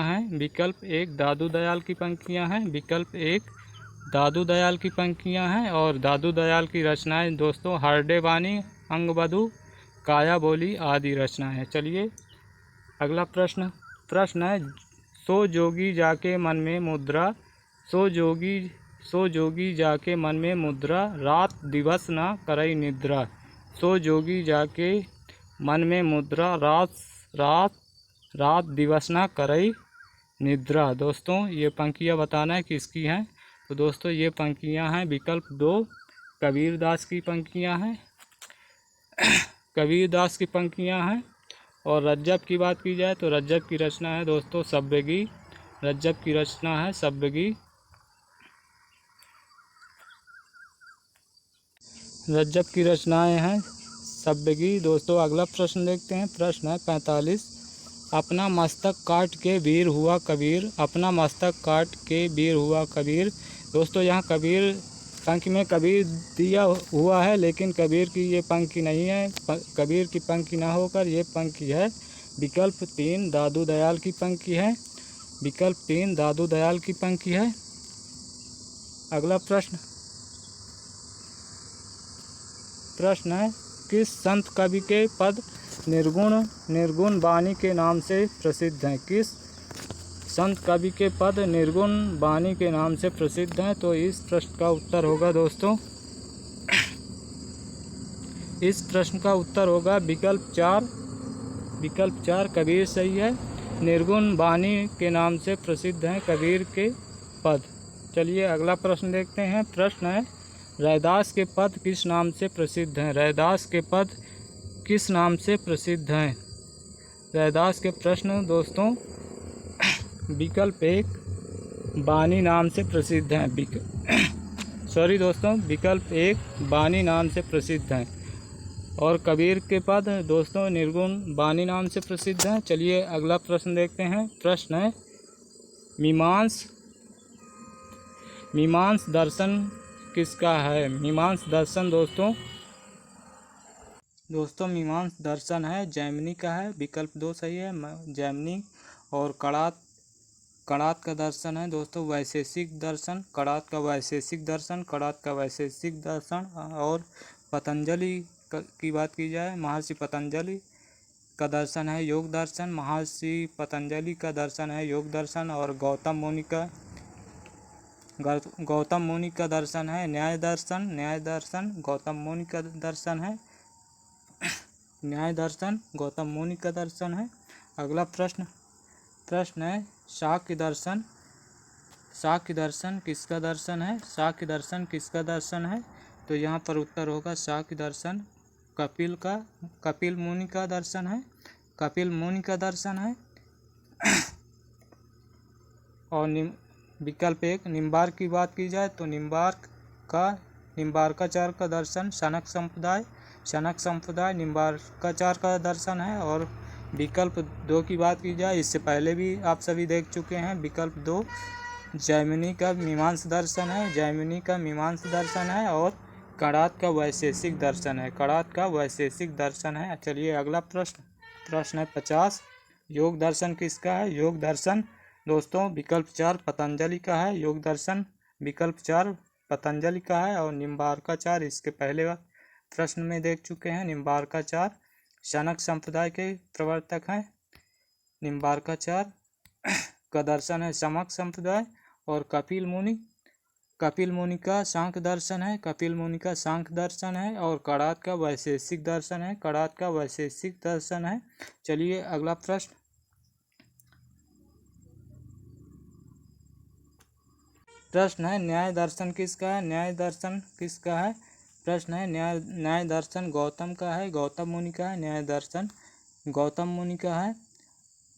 हैं विकल्प एक दादू दयाल की पंक्तियाँ हैं, विकल्प एक दादू दयाल की पंक्तियाँ हैं। और दादू दयाल की रचनाएं दोस्तों हरडे वाणी, अंगबधू, काया बोली आदि रचनाएं हैं। चलिए अगला प्रश्न है सो जोगी जाके मन में मुद्रा, सो जोगी जाके मन में मुद्रा, रात दिवस ना करई निद्रा, सो जोगी जाके मन में मुद्रा, रात दिवस ना करई निद्रा। दोस्तों ये पंक्तियाँ बताना है किसकी हैं। तो दोस्तों ये पंक्तियाँ हैं विकल्प दो कबीरदास की पंक्तियाँ हैं, कबीरदास की पंक्तियाँ हैं। और रज्जब की बात की जाए तो रज्जब की रचना है दोस्तों सब्बगी, रज्जब की रचना है सब्बगी, रज्जब की रचनाएं हैं सब्बगी। दोस्तों अगला प्रश्न देखते हैं। प्रश्न है 45 अपना मस्तक काट के वीर हुआ कबीर, अपना मस्तक काट के वीर हुआ कबीर। दोस्तों यहाँ कबीर पंक्ति में कबीर दिया हुआ है लेकिन कबीर की ये पंक्ति नहीं है, कबीर की पंक्ति ना होकर ये पंक्ति है विकल्प तीन दादू दयाल की पंक्ति है, विकल्प तीन दादू दयाल की पंक्ति है। अगला प्रश्न है किस संत कवि के पद निर्गुण वाणी के नाम से प्रसिद्ध हैं, किस संत कवि के पद निर्गुण वाणी के नाम से प्रसिद्ध हैं। तो इस प्रश्न का उत्तर होगा दोस्तों, इस प्रश्न का उत्तर होगा विकल्प चार कबीर सही है। निर्गुण वाणी के नाम से प्रसिद्ध हैं कबीर के पद। चलिए अगला प्रश्न देखते हैं। प्रश्न है रैदास के पद किस नाम से प्रसिद्ध हैं, रैदास के पद किस नाम से प्रसिद्ध हैं। रैदास के प्रश्न दोस्तों विकल्प एक वाणी नाम से प्रसिद्ध हैं, विकल्प एक वाणी नाम से प्रसिद्ध हैं। और कबीर के पद दोस्तों निर्गुण वाणी नाम से प्रसिद्ध हैं। चलिए अगला प्रश्न देखते हैं। प्रश्न है मीमांस दर्शन किसका है, मीमांस दर्शन दोस्तों मीमांस दर्शन है जैमिनी का है, विकल्प दो सही है जैमिनी। और कणाद का दर्शन है दोस्तों वैशेषिक दर्शन, कणाद का वैशेषिक दर्शन। और पतंजलि की बात की जाए महर्षि पतंजलि का दर्शन है योग दर्शन, महर्षि पतंजलि का दर्शन है योग दर्शन। और गौतम मुनि का दर्शन है न्याय दर्शन, गौतम मुनि का दर्शन है न्याय दर्शन, गौतम मुनि का दर्शन है। अगला प्रश्न है शाक्य दर्शन किसका दर्शन है, शाक्य दर्शन किसका दर्शन है। तो यहाँ पर उत्तर होगा शाक्य दर्शन कपिल मुनि का दर्शन है, कपिल मुनि का दर्शन है। और विकल्प एक निम्बार्क की बात की जाए तो निम्बार्काचार्य का दर्शन शनक संप्रदाय निम्बार्काचार्य का दर्शन है। और विकल्प दो की बात की जाए इससे पहले भी आप सभी देख चुके हैं, विकल्प दो जैमिनी का मीमांस दर्शन है, और कणाद का वैशेषिक दर्शन है, चलिए अगला प्रश्न है 50 योग दर्शन किसका है, योग दर्शन दोस्तों विकल्प चार पतंजलि का है, योग दर्शन विकल्प चार पतंजलि का है। और निम्बार्काचार्य इसके पहले प्रश्न में देख चुके हैं, निम्बार्काचार्य शनक संप्रदाय के प्रवर्तक हैं, निम्बार्काचार्य का दर्शन है शमक संप्रदाय। और कपिल मुनि का सांख्य दर्शन है, और कणाद का वैशेषिक दर्शन है, चलिए अगला प्रश्न है न्याय दर्शन किसका है, प्रश्न है न्याय दर्शन गौतम का है, गौतम मुनि का है, न्याय दर्शन गौतम मुनि का है,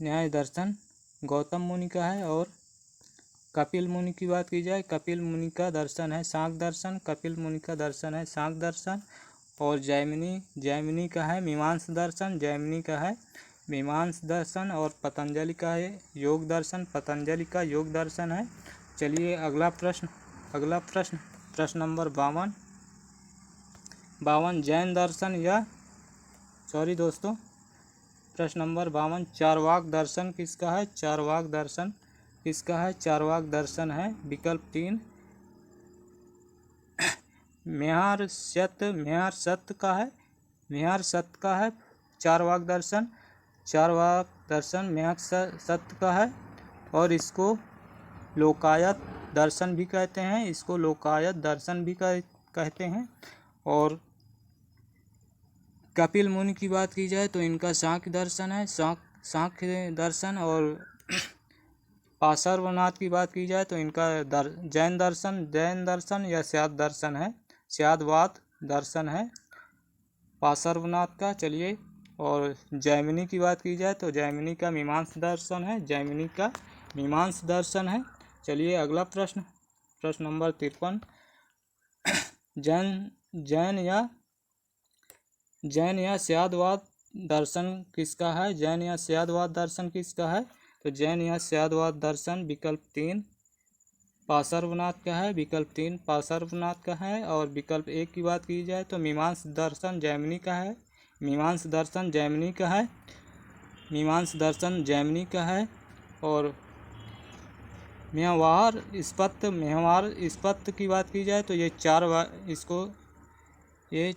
न्याय दर्शन गौतम मुनि का है। और कपिल मुनि की बात की जाए, कपिल मुनि का दर्शन है शांख दर्शन, कपिल मुनि का दर्शन है शांख दर्शन। और जैमिनी का है मीमांस दर्शन, जैमिनी का है मीमांस दर्शन। और पतंजलि का है योग दर्शन, पतंजलि का योग दर्शन है। चलिए अगला प्रश्न, प्रश्न नंबर 52 जैन दर्शन या सॉरी दोस्तों, प्रश्न नंबर 52 चारवाक दर्शन किसका है? चारवाक दर्शन किसका है? चारवाक दर्शन है विकल्प 3 म्याहर्षत का है, म्याहर्षत का है चारवाक दर्शन, चारवाक दर्शन म्याहर्षत का है। और इसको लोकायत दर्शन भी कहते हैं, इसको लोकायत दर्शन भी कहते हैं। और कपिल मुनि की बात की जाए तो इनका सांख्य दर्शन है, सांख्य दर्शन। और पार्श्वनाथ की बात की जाए तो इनका जैन दर्शन या स्याद दर्शन है, स्यादवाद दर्शन है पार्श्वनाथ का। चलिए और जैमिनी की बात की जाए तो जैमिनी का मीमांस दर्शन है, जैमिनी का मीमांस दर्शन है। चलिए अगला प्रश्न नंबर 53 जैन या स्यादवाद दर्शन किसका है? जैन या स्यादवाद दर्शन किसका है? तो जैन या स्यादवाद दर्शन विकल्प 3 पार्श्वनाथ का है, विकल्प 3 पार्श्वनाथ का है। और विकल्प 1 की बात की जाए तो मीमांस दर्शन जैमिनी का है, मीमांस दर्शन जैमिनी का है, मीमांस दर्शन जैमिनी का है। और म्याहवार इस्पत की बात की जाए तो ये ये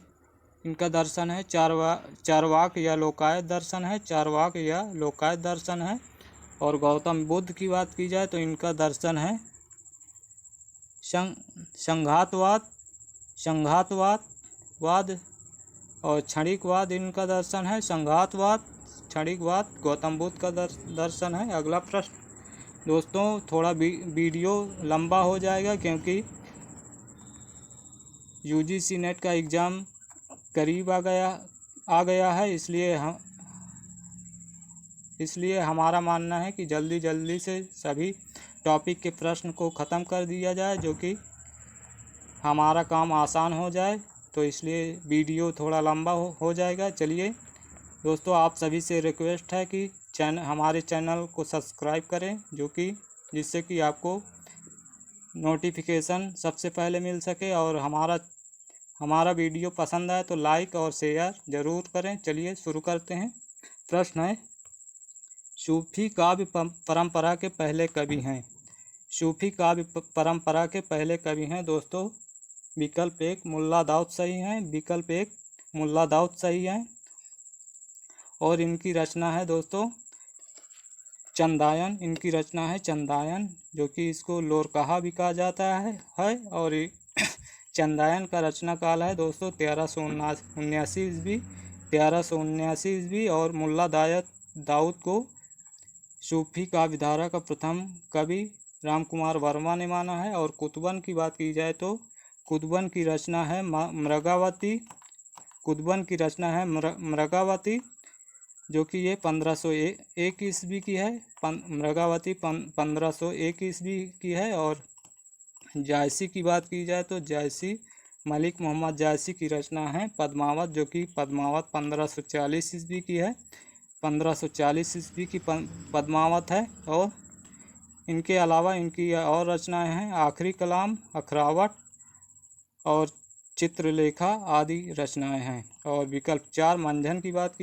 इनका दर्शन है चारवाक या लोकायत दर्शन है, चारवाक या लोकायत दर्शन है। और गौतम बुद्ध की बात की जाए तो इनका दर्शन है संघातवाद और क्षणिकवाद, इनका दर्शन है संघातवाद क्षणिकवाद, गौतम बुद्ध का दर्शन है। अगला प्रश्न दोस्तों, थोड़ा वीडियो लंबा हो जाएगा क्योंकि यूजीसी नेट का एग्ज़ाम करीब आ गया है, इसलिए हमारा मानना है कि जल्दी से सभी टॉपिक के प्रश्न को ख़त्म कर दिया जाए, जो कि हमारा काम आसान हो जाए। तो इसलिए वीडियो थोड़ा लंबा हो जाएगा। चलिए दोस्तों, आप सभी से रिक्वेस्ट है कि हमारे चैनल को सब्सक्राइब करें, जिससे कि आपको नोटिफिकेशन सबसे पहले मिल सके। और हमारा वीडियो पसंद आए तो लाइक और शेयर ज़रूर करें। चलिए शुरू करते हैं। प्रश्न है, सूफी काव्य परंपरा के पहले कवि हैं? सूफी काव्य परंपरा के पहले कवि हैं दोस्तों, विकल्प 1 मुल्ला दाऊद सही हैं, विकल्प 1 मुल्ला दाऊद सही हैं। और इनकी रचना है दोस्तों चंदायन, इनकी रचना है चंदायन, जो कि इसको लोरकहा भी कहा जाता है। और चंदायन का रचना काल है दोस्तों 1379 ईस्वी। और मुल्ला दाऊद को सूफी काव्यधारा का प्रथम कवि रामकुमार वर्मा ने माना है। और कुतुबन की बात की जाए तो कुतुबन की रचना है मृगावती, जो कि ये 1501 ईस्वी की है। मृगावती 1501 ईस्वी की है। और जायसी की बात की जाए तो जायसी मलिक मोहम्मद जायसी की रचना है पद्मावत, जो कि पद्मावत 1540 ईस्वी की है, 1540 ईस्वी की पद्मावत है। और इनके अलावा इनकी और रचनाएं हैं आखिरी कलाम, अखरावट और चित्रलेखा आदि रचनाएं हैं। और विकल्प 4 मंझन की बात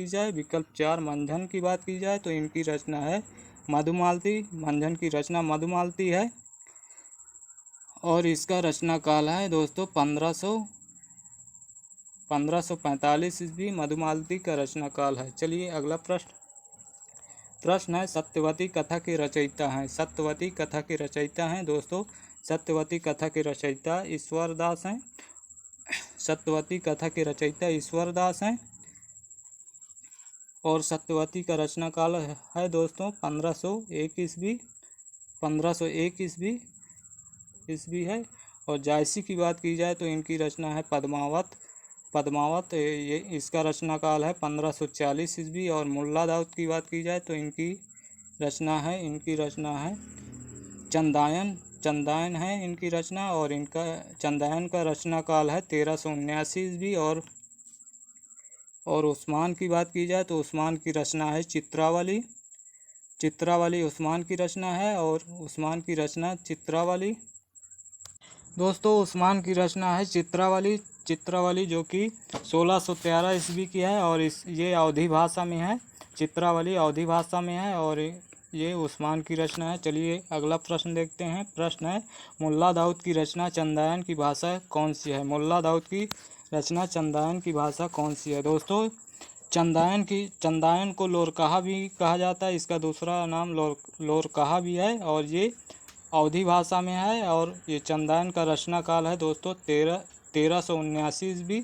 की जाए, तो इनकी रचना है मधुमालती, मंझन की रचना मधुमालती है। और इसका रचना काल है दोस्तों 1545 ईस्वी, मधुमालती का रचना काल है। चलिए अगला प्रश्न है, सत्यवती कथा के रचयिता हैं? सत्यवती कथा के रचयिता हैं दोस्तों, सत्यवती कथा के रचयिता ईश्वरदास हैं, सत्यवती कथा के रचयिता ईश्वरदास हैं। और सत्यवती का रचना काल है दोस्तों 1501 ईस्वी है। और जायसी की बात की जाए तो इनकी रचना है पद्मावत, ये इसका रचना काल है 1540 ईस्वी। और मुल्ला दाऊद की बात की जाए तो इनकी रचना है चंदायन चंदायन है इनकी रचना, और इनका चंदायन का रचना काल है 1379 ईस्वी। और उस्मान की बात की जाए तो उस्मान की रचना है चित्रावली। चित्रावली उस्मान की रचना है, और उस्मान की रचना चित्रावली। दोस्तों उस्मान की रचना है चित्रावली। चित्रावली जो कि 1613 ईस्वी की है, और ये अवधी भाषा में है। चित्रावली अवधी भाषा में है, और ये उस्मान की रचना है। चलिए अगला प्रश्न देखते हैं। प्रश्न है, मुल्ला दाऊद की रचना चंदायन की भाषा कौन सी है? मुल्ला दाऊद की रचना चंदायन की भाषा कौन सी है? दोस्तों चंदायन को लोरकहा भी कहा जाता है। इसका दूसरा नाम लोरकहा भी है, और ये अवधी भाषा में है। और ये चंदायन का रचना काल है दोस्तों 1379 ईस्वी।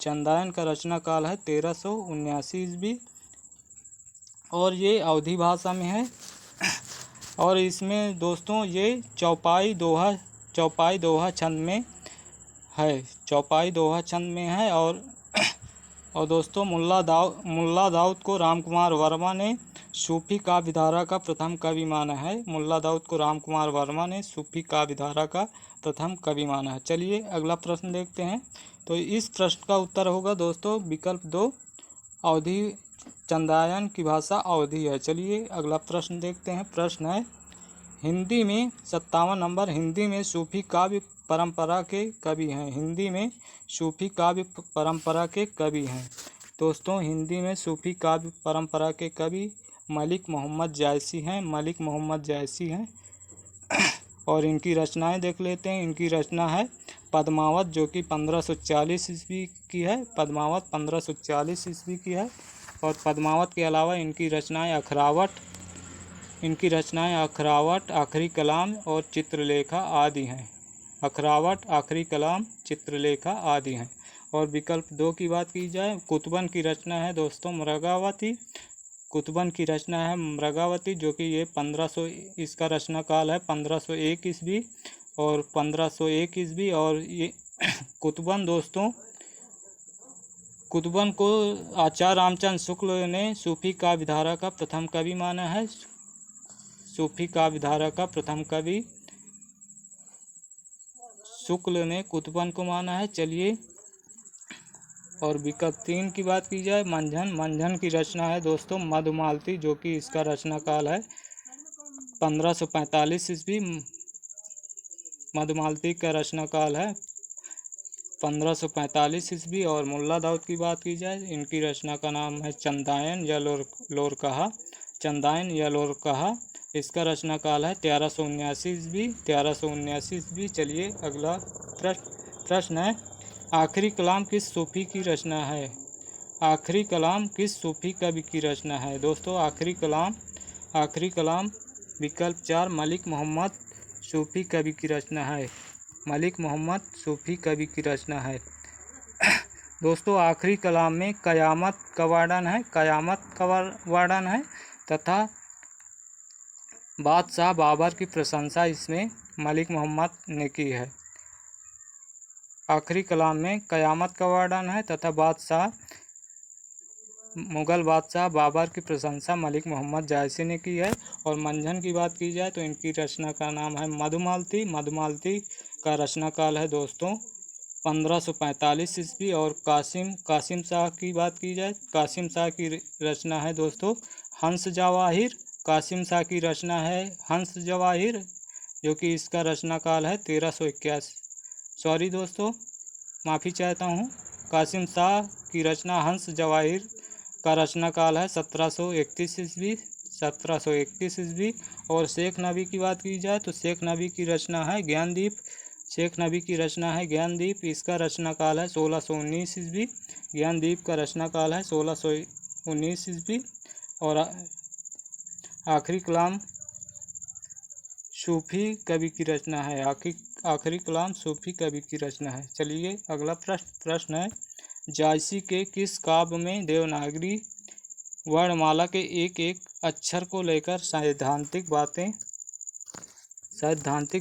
चंदायन का रचना काल है 1379 ईस्वी, और ये अवधी भाषा में है। और इसमें दोस्तों ये चौपाई दोहा छंद में है। चौपाई दोहा छंद में है। और दोस्तों मुल्ला दाऊद को रामकुमार वर्मा ने सूफी काव्यधारा का प्रथम कवि माना है। मुल्ला दाऊद को रामकुमार वर्मा ने सूफी काव्यधारा का प्रथम कवि माना है। चलिए अगला प्रश्न देखते हैं। तो इस प्रश्न का उत्तर होगा दोस्तों विकल्प 2, अवधी। चंदायन की भाषा अवधी है। चलिए अगला प्रश्न देखते हैं। प्रश्न है, हिंदी में 57 नंबर, हिंदी में सूफी काव्य परंपरा के कवि हैं। हिंदी में सूफी काव्य परंपरा के कवि हैं। दोस्तों हिंदी में सूफी काव्य परंपरा के कवि मलिक मोहम्मद जायसी हैं। मलिक मोहम्मद जायसी हैं। और इनकी रचनाएं देख लेते हैं। इनकी रचना है पद्मावत, जो कि 1540 ईस्वी की है। पद्मावत 1540 ईस्वी की है। और पद्मावत के अलावा इनकी रचनाएं अखरावट, आखिरी कलाम और चित्रलेखा आदि हैं। अखरावट, आखिरी कलाम, चित्रलेखा आदि हैं। और विकल्प 2 की बात की जाए, कुतुबन की रचना है दोस्तों मृगावती। कुतुबन की रचना है मृगावती, जो कि ये 1500 इसका रचना काल है 1501 ईस्वी और 1501 ईस्वी। और ये कुतुबन को आचार्य रामचंद्र शुक्ल ने सूफी काव्यधारा का प्रथम कवि माना है। सूफी काव्यधारा का प्रथम कवि शुक्ल ने कुतुबन को माना है। चलिए और विकल्प 3 की बात की जाए, मंझन की रचना है दोस्तों मधुमालती, जो कि इसका रचना काल है 1545 ईस्वी। मधुमालती का रचना काल है 1545 ईस्वी। और मुल्ला दाऊद की बात की जाए, इनकी रचना का नाम है चंदायन या लोरकहा। चंदायन या लोरकहा, इसका रचना काल है 1379 ईस्वी। 1379 ईस्वी। चलिए अगला प्रश्न है, आखिरी कलाम किस सूफी की रचना है? आखिरी कलाम किस सूफी कवि की रचना है? दोस्तों आखिरी कलाम विकल्प 4 मलिक मोहम्मद सूफी कवि की रचना है। मलिक मोहम्मद सूफी कवि की रचना है। दोस्तों आखिरी कलाम में कयामत का वर्णन है तथा बादशाह बाबर की प्रशंसा इसमें मलिक मोहम्मद ने की है। आखिरी कलाम में कयामत का वर्णन है तथा मुगल बादशाह बाबर की प्रशंसा मलिक मोहम्मद जायसी ने की है। और मंझन की बात की जाए तो इनकी रचना का नाम है मधुमालती। मधुमालती का रचना काल है दोस्तों 1545 ईस्वी। और कासिम शाह की बात की जाए, कासिम शाह की रचना है दोस्तों हंस जवाहिर। कासिम शाह की रचना है हंस जवाहिर, जो कि इसका रचना काल है 1381। सॉरी दोस्तों, माफ़ी चाहता हूँ। कासिम शाह की रचना हंस जवाहिर का रचना काल है 1731 ईस्वी। 1731 ईस्वी। और शेख नबी की बात की जाए तो शेख नबी की रचना है ज्ञानदीप। शेख नबी की रचना है ज्ञानदीप, इसका रचना काल है 1619 ईस्वी। ज्ञानदीप का रचना काल है 1619 ईस्वी। और आखिरी कलाम सूफी कवि की रचना है। आखिरी कलाम सूफी कवि की रचना है। चलिए अगला प्रश्न है, जायसी के किस काव्य में देवनागरी वर्णमाला के एक एक अक्षर को लेकर सैद्धांतिक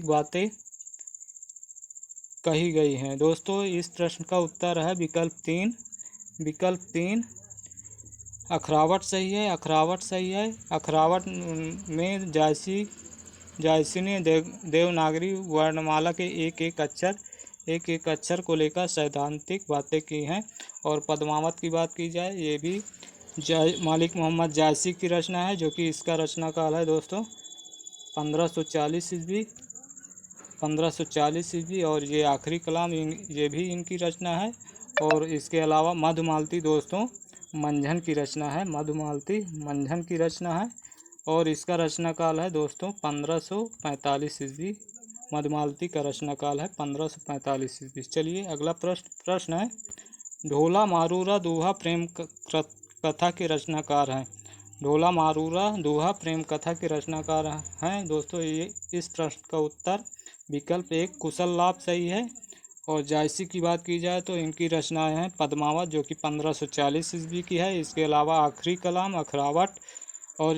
बातें कही गई हैं? दोस्तों इस प्रश्न का उत्तर है विकल्प 3। विकल्प 3 अखरावट सही है। अखरावट में जायसी जायसी ने देवनागरी वर्णमाला के एक एक अक्षर को लेकर सैद्धांतिक बातें की हैं। और पद्मावत की बात की जाए, ये भी मलिक मोहम्मद जायसी की रचना है, जो कि इसका रचना काल है दोस्तों 1540 ईस्वी 1540 ईस्वी। और ये आखिरी कलाम ये भी इनकी रचना है। और इसके अलावा मधुमालती दोस्तों मंझन की रचना है, मधुमालती मंझन की रचना है। और इसका रचना काल है दोस्तों 1545 ईस्वी। मधुमालती का रचना काल है 1545 ईस्वी। चलिए अगला प्रश्न है, ढोला मारूरा दोहा प्रेम कथा के रचनाकार हैं। ढोला मारूरा दोहा प्रेम कथा के रचनाकार हैं दोस्तों। ये इस प्रश्न का उत्तर विकल्प एक कुशल लाभ सही है। और जायसी की बात की जाए तो इनकी रचनाएं हैं पद्मावत, जो कि 1540 ईस्वी की है। इसके अलावा आखिरी कलाम, अखरावट और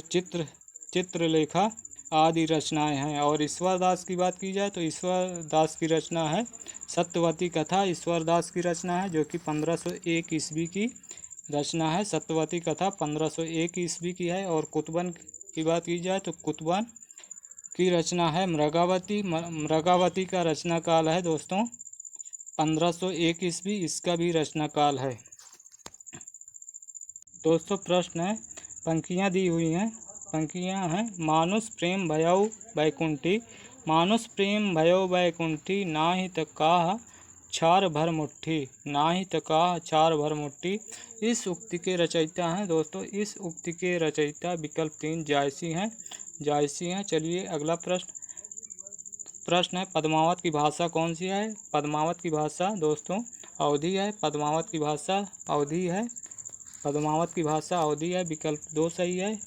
चित्रलेखा आदि रचनाएं हैं। और ईश्वर दास की बात की जाए तो ईश्वर दास की रचना है सत्यवती कथा। ईश्वर दास की रचना है, जो कि 1501 ईस्वी की रचना है। सत्यवती कथा 1501 ईस्वी की है। और कुतुबन की बात की जाए तो कुतुबन की रचना है मृगावती। मृगावती का रचना काल है दोस्तों 1501 ईस्वी, इसका भी रचना काल है। दोस्तों प्रश्न है, पंक्तियाँ दी हुई हैं, पंक्तियाँ हैं, मानुष प्रेम भयउ बैकुंठी, मानुष प्रेम भयउ बैकुंठी, नाही त काह छार भर मुट्ठी, नाही त काह छार भर मुट्ठी। इस उक्ति के रचयिता हैं दोस्तों, इस उक्ति के रचयिता विकल्प 3 जायसी हैं। चलिए अगला प्रश्न है, पद्मावत की भाषा कौन सी है? पद्मावत की भाषा दोस्तों अवधी है। पद्मावत की भाषा अवधी है। पद्मावत की भाषा अवधी है, विकल्प 2 सही है।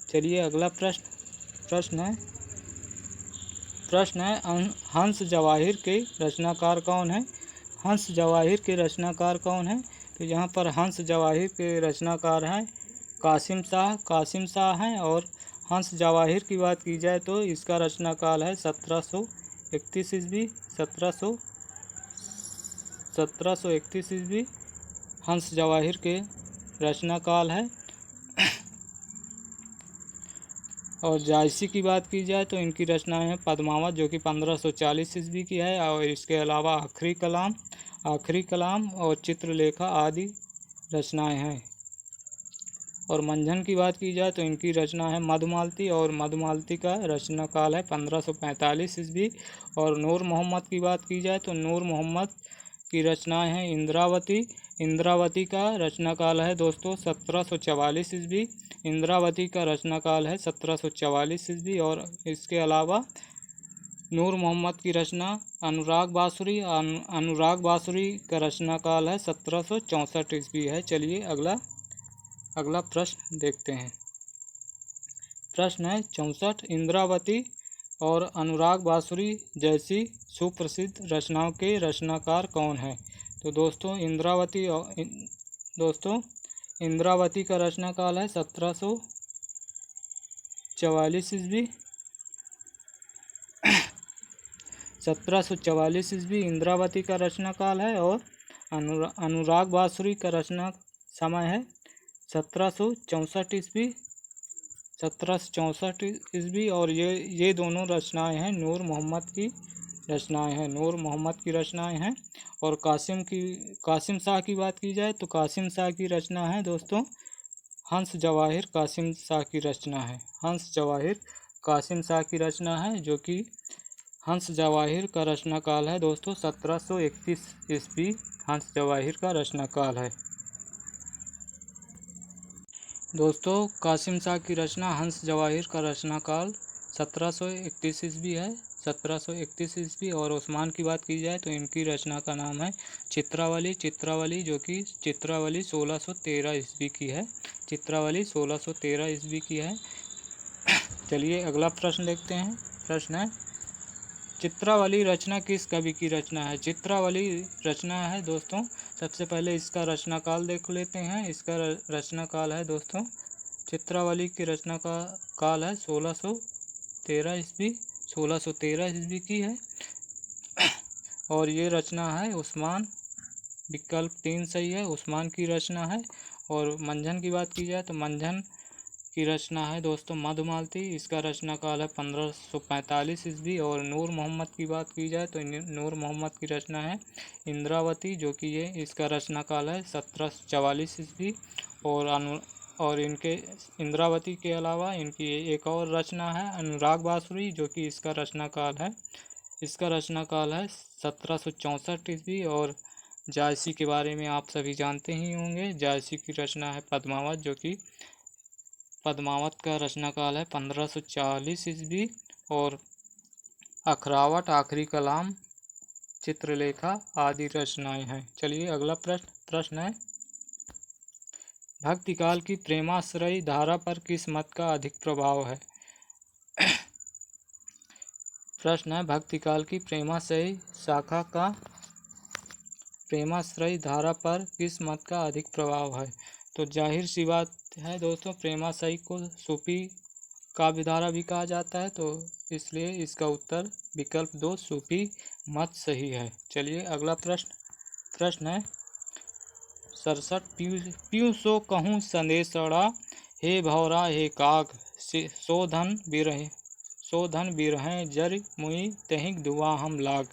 चलिए अगला प्रश्न है, हंस जवाहिर के रचनाकार कौन है? हंस जवाहिर के रचनाकार कौन है? तो यहाँ पर हंस जवाहिर के रचनाकार हैं कासिम शाह हैं। और हंस जवाहिर की बात की जाए तो इसका रचनाकाल है 1731 ईस्वी। 1731 ईस्वी हंस जवाहिर के रचनाकाल है। और जायसी की बात की जाए तो इनकी रचनाएं हैं पद्मावत, जो कि 1540 ईस्वी की है। और इसके अलावा आखिरी कलाम और चित्रलेखा आदि रचनाएं हैं। और मंझन की बात की जाए तो इनकी रचना है मधुमालती, और मधुमालती का रचना काल है 1545 ईस्वी। और नूर मोहम्मद की बात की जाए तो नूर मोहम्मद की रचनाएं हैं इंद्रावती का रचना काल है दोस्तों 1744 ईस्वी। इंद्रावती का रचना काल है 1744 ईस्वी। और इसके अलावा नूर मोहम्मद की रचना अनुराग बांसुरी का रचना काल है 1764 ईस्वी है। चलिए अगला प्रश्न देखते हैं। प्रश्न है 64, इंद्रावती और अनुराग बांसुरी जैसी सुप्रसिद्ध रचनाओं के रचनाकार कौन है? तो दोस्तों इंद्रावती का रचना काल है 1744 ईस्वी। 1744 ईस्वी इंद्रावती का रचना काल है। और अनुराग बांसुरी का रचना समय है 1764 ईस्वी। 1764 ईस्वी। और ये दोनों रचनाएं हैं नूर मोहम्मद की रचनाएं हैं। और कासिम शाह की बात की जाए तो कासिम शाह की रचना है दोस्तों हंस जवाहिर कासिम शाह की रचना है। हंस जवाहिर कासिम शाह की रचना है, जो कि हंस जवाहिर का रचना काल है दोस्तों 1731 ईस्वी हंस जवाहिर का रचना काल है। दोस्तों कासिम शाह की रचना हंस जवाहिर का रचना काल 1731 ईस्वी है। 1731 ईस्वी। और उस्मान की बात की जाए तो इनकी रचना का नाम है चित्रावली, जो कि चित्रावली 1613 ईस्वी की है। चित्रावली 1613 ईस्वी की है। चलिए अगला प्रश्न देखते हैं। प्रश्न है, चित्रावली रचना किस कवि की रचना है? चित्रावली रचना है दोस्तों, सबसे पहले इसका रचना काल देख लेते हैं। इसका रचना काल है दोस्तों चित्रावली की रचना का काल है 1613 ईस्वी। 1613 ईस्वी की है। और ये रचना है उस्मान, विकल्प 3 सही है, उस्मान की रचना है। और मंझन की बात की जाए तो मंझन की रचना है दोस्तों मधुमालती, इसका रचना काल है 1545 ईस्वी। और नूर मोहम्मद की बात की जाए तो नूर मोहम्मद की रचना है इंद्रावती, जो कि ये इसका रचना काल है 1744 ईस्वी। और इनके इंद्रावती के अलावा इनकी एक और रचना है अनुराग बांसुरी, जो कि इसका रचना काल है 1764 ईस्वी। और जायसी के बारे में आप सभी जानते ही होंगे, जायसी की रचना है पद्मावत, जो कि पद्मावत का रचना काल है 1540 ईस्वी। और अखरावट, आखिरी कलाम, चित्रलेखा आदि रचनाएं हैं। चलिए अगला प्रश्न है, भक्तिकाल की प्रेमाश्रयी धारा पर किस मत का अधिक प्रभाव है? प्रश्न है, भक्तिकाल की प्रेमाश्रयी धारा पर किस मत का अधिक प्रभाव है? तो जाहिर सी बात है दोस्तों, प्रेमाश्रयी को सूफी काव्य धारा भी कहा जाता है, तो इसलिए इसका उत्तर विकल्प 2 सूफी मत सही है। चलिए अगला प्रश्न है 67, पियूं सो कहूँ संदेशड़ा, हे भौरा हे काग, शोधन बिरहें जर मुई तहिक धुआं हम लाग।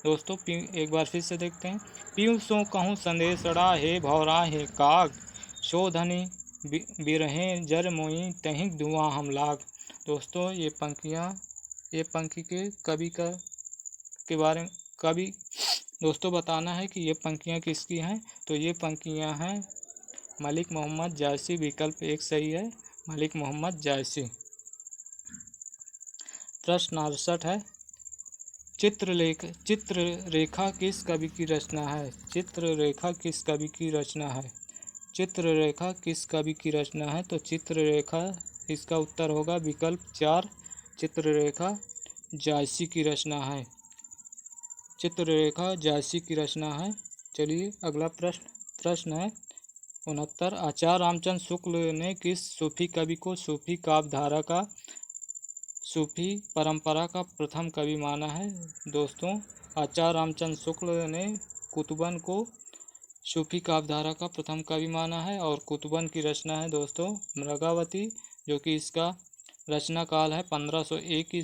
दोस्तों एक बार फिर से देखते हैं, पियूं सो कहूँ संदेशड़ा, हे भौरा हे काग, शोधनी बिरहें जर मुई तहिक धुआं हम लाग। दोस्तों ये पंक्ति के कवि के बारे में दोस्तों बताना है कि ये पंक्तियाँ किसकी हैं। तो ये पंक्तियाँ हैं मलिक मोहम्मद जायसी, विकल्प 1 सही है, मलिक मोहम्मद जायसी। प्रश्न 68 है, चित्ररेखा किस कवि की रचना है? चित्ररेखा किस कवि की रचना है? चित्ररेखा किस कवि की रचना है? तो चित्ररेखा, इसका उत्तर होगा विकल्प 4, चित्ररेखा जायसी की रचना है। चित्ररेखा जायसी की रचना है। चलिए अगला प्रश्न है 69, आचार्य रामचंद्र शुक्ल ने किस सूफी कवि को सूफी काव्य धारा का, सूफी परंपरा का प्रथम कवि माना है? दोस्तों आचार्य रामचंद्र शुक्ल ने कुतुबन को सूफी काव्य धारा का प्रथम कवि माना है। और कुतुबन की रचना है दोस्तों मृगावती, जो कि इसका रचना काल है 1501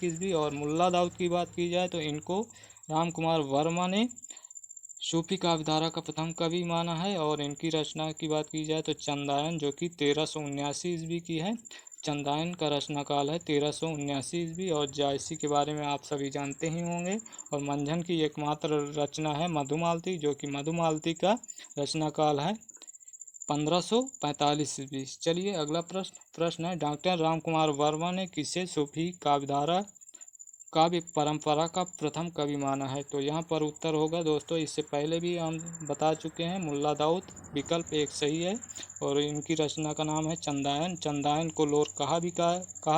ईस्वी। और मुल्ला दाऊद की बात की जाए तो इनको राम कुमार वर्मा ने सूफी काव्य धारा का प्रथम कवि माना है। और इनकी रचना की बात की जाए तो चंदायन, जो कि 1379 ईस्वी की है, चंदायन का रचना काल है 1379 ईस्वी। और जायसी के बारे में आप सभी जानते ही होंगे। और मंझन की एकमात्र रचना है मधुमालती, जो कि मधुमालती का रचना काल है 1545 ईस्वी। चलिए अगला प्रश्न है, डॉक्टर राम कुमार वर्मा ने किसे सूफी काव्य परंपरा का प्रथम कवि माना है? तो यहाँ पर उत्तर होगा दोस्तों, इससे पहले भी हम बता चुके हैं, मुल्ला दाऊद, विकल्प 1 सही है। और इनकी रचना का नाम है चंदायन। चंदायन को लोर कहा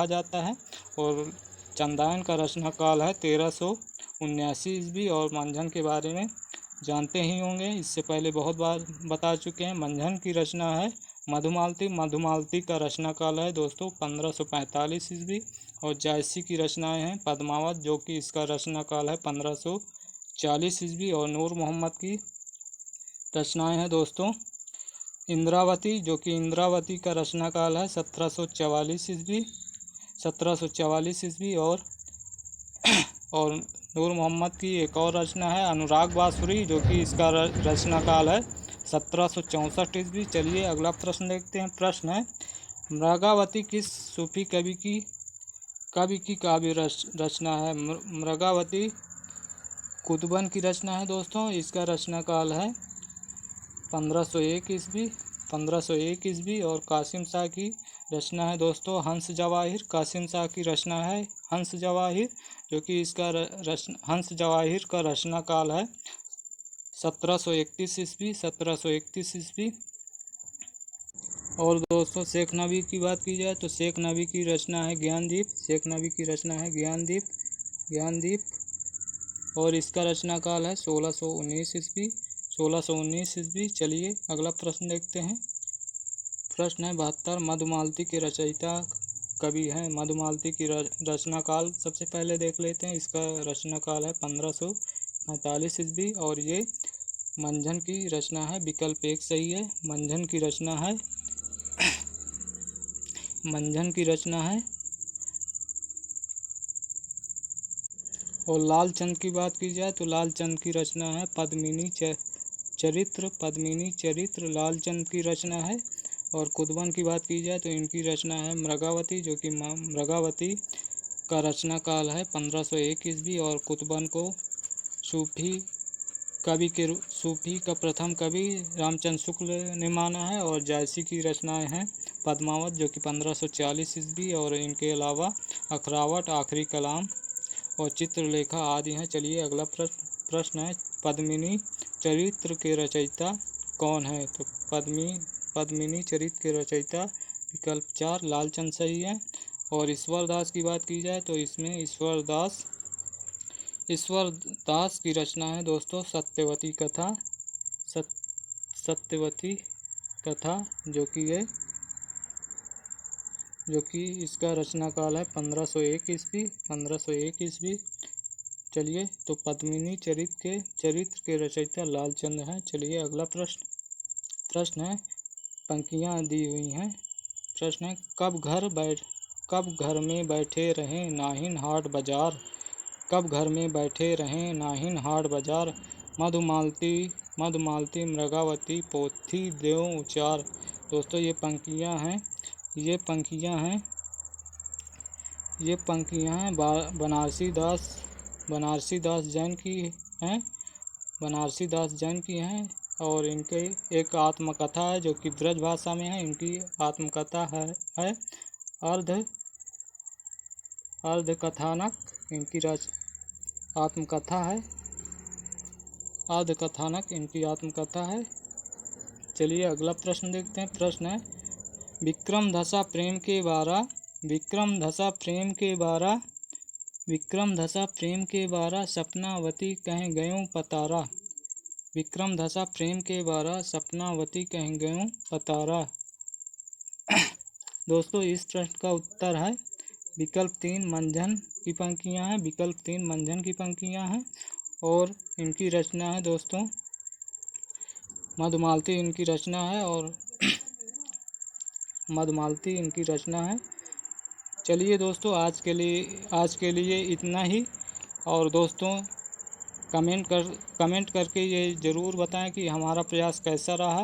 जाता है। और चंदायन का रचना काल है 1379 ईस्वी। और मंझन के बारे में जानते ही होंगे, इससे पहले बहुत बार बता चुके हैं। मंझन की रचना है मधुमालती। मधुमालती का रचना काल है दोस्तों 1545 ईस्वी। और जायसी की रचनाएं हैं पद्मावत, जो कि इसका रचना काल है 1540 ईस्वी। और नूर मोहम्मद की रचनाएं हैं दोस्तों इंद्रावती, जो कि इंद्रावती का रचना काल है 1744 ईस्वी। और नूर मोहम्मद की एक और रचना है अनुराग बांसुरी, जो कि इसका रचना काल है 1764 ईस्वी। चलिए अगला प्रश्न देखते हैं। प्रश्न है, मृगावती किस सूफी कवि की काव्य रचना है? मृगावती कुतुबन की रचना है दोस्तों। इसका रचना काल है 1501 ईस्वी। और कासिम शाह की रचना है दोस्तों हंस जवाहिर। कासिम शाह की रचना है हंस जवाहिर, जो कि इसका हंस जवाहिर का रचना काल है 1731 ईस्वी। और दोस्तों शेख नबी की बात की जाए तो शेख नबी की रचना है ज्ञानदीप। और इसका रचना काल है 1619 ईस्वी। चलिए अगला प्रश्न देखते हैं। प्रश्न है 72, मधुमालती के रचयिता कवि हैं? मधुमालती की रचना काल सबसे पहले देख लेते हैं। इसका रचना काल है 1545 ईस्वी। और ये मंझन की रचना है, विकल्प 1 सही है, मंझन की रचना है मंझन की रचना है। और लालचंद की बात की जाए तो लालचंद की रचना है पद्मिनी चरित्र। पद्मिनी चरित्र लालचंद की रचना है। और कुतुबन की बात की जाए तो इनकी रचना है मृगावती, जो कि मृगावती का रचना काल है 1501 ईस्वी। और कुतुबन को सूफी का प्रथम कवि रामचंद्र शुक्ल ने माना है। और जायसी की रचनाएं हैं पद्मावत, जो कि 1540 ईस्वी। और इनके अलावा अखरावट, आखिरी कलाम और चित्रलेखा आदि हैं। चलिए अगला प्रश्न है, पद्मिनी चरित्र के रचयिता कौन है? तो पद्मिनी चरित्र के रचयिता विकल्प 4 लालचंद सही है। और ईश्वर दास की बात की जाए तो इसमें ईश्वर दास की रचना है दोस्तों सत्यवती कथा। सत्यवती कथा जो कि इसका रचना काल है 1501 ईस्वी। चलिए तो पद्मिनी चरित्र के रचयिता लालचंद हैं। चलिए अगला प्रश्न है, पंक्तियाँ दी हुई हैं। प्रश्न है, कब घर में बैठे रहें नाहिन हाट बाजार। कब घर में बैठे रहें नाहिन हाट बाजार। मधुमालती मृगावती पोथी देव उचार। दोस्तों ये पंक्तियाँ हैं बनारसी दास जैन की हैं। और इनके एक आत्मकथा है जो कि ब्रज भाषा में है। इनकी आत्मकथा है अर्ध कथानक। इनकी आत्मकथा है। चलिए अगला प्रश्न देखते हैं। प्रश्न है, विक्रम धसा प्रेम के बारा सपनावती कह गयों पतारा। विक्रम धसा प्रेम के बारा सपनावती कह गयों पतारा। दोस्तों इस प्रश्न का उत्तर है विकल्प 3 मंझन की पंक्तियां हैं। और इनकी रचना है दोस्तों मधुमालती इनकी रचना है। चलिए दोस्तों आज के लिए इतना ही। और दोस्तों कमेंट करके ये ज़रूर बताएं कि हमारा प्रयास कैसा रहा।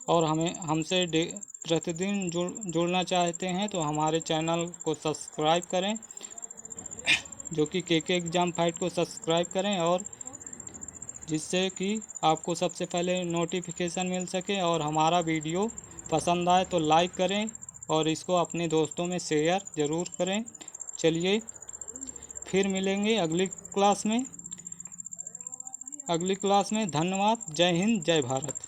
और हमसे प्रतिदिन जुड़ना चाहते हैं तो हमारे चैनल को सब्सक्राइब करें, जो कि केके एग्ज़ाम फाइट को सब्सक्राइब करें। और जिससे कि आपको सबसे पहले नोटिफिकेशन मिल सके। और हमारा वीडियो पसंद आए तो लाइक करें और इसको अपने दोस्तों में शेयर ज़रूर करें। चलिए फिर मिलेंगे अगली क्लास में। धन्यवाद। जय हिंद, जय भारत।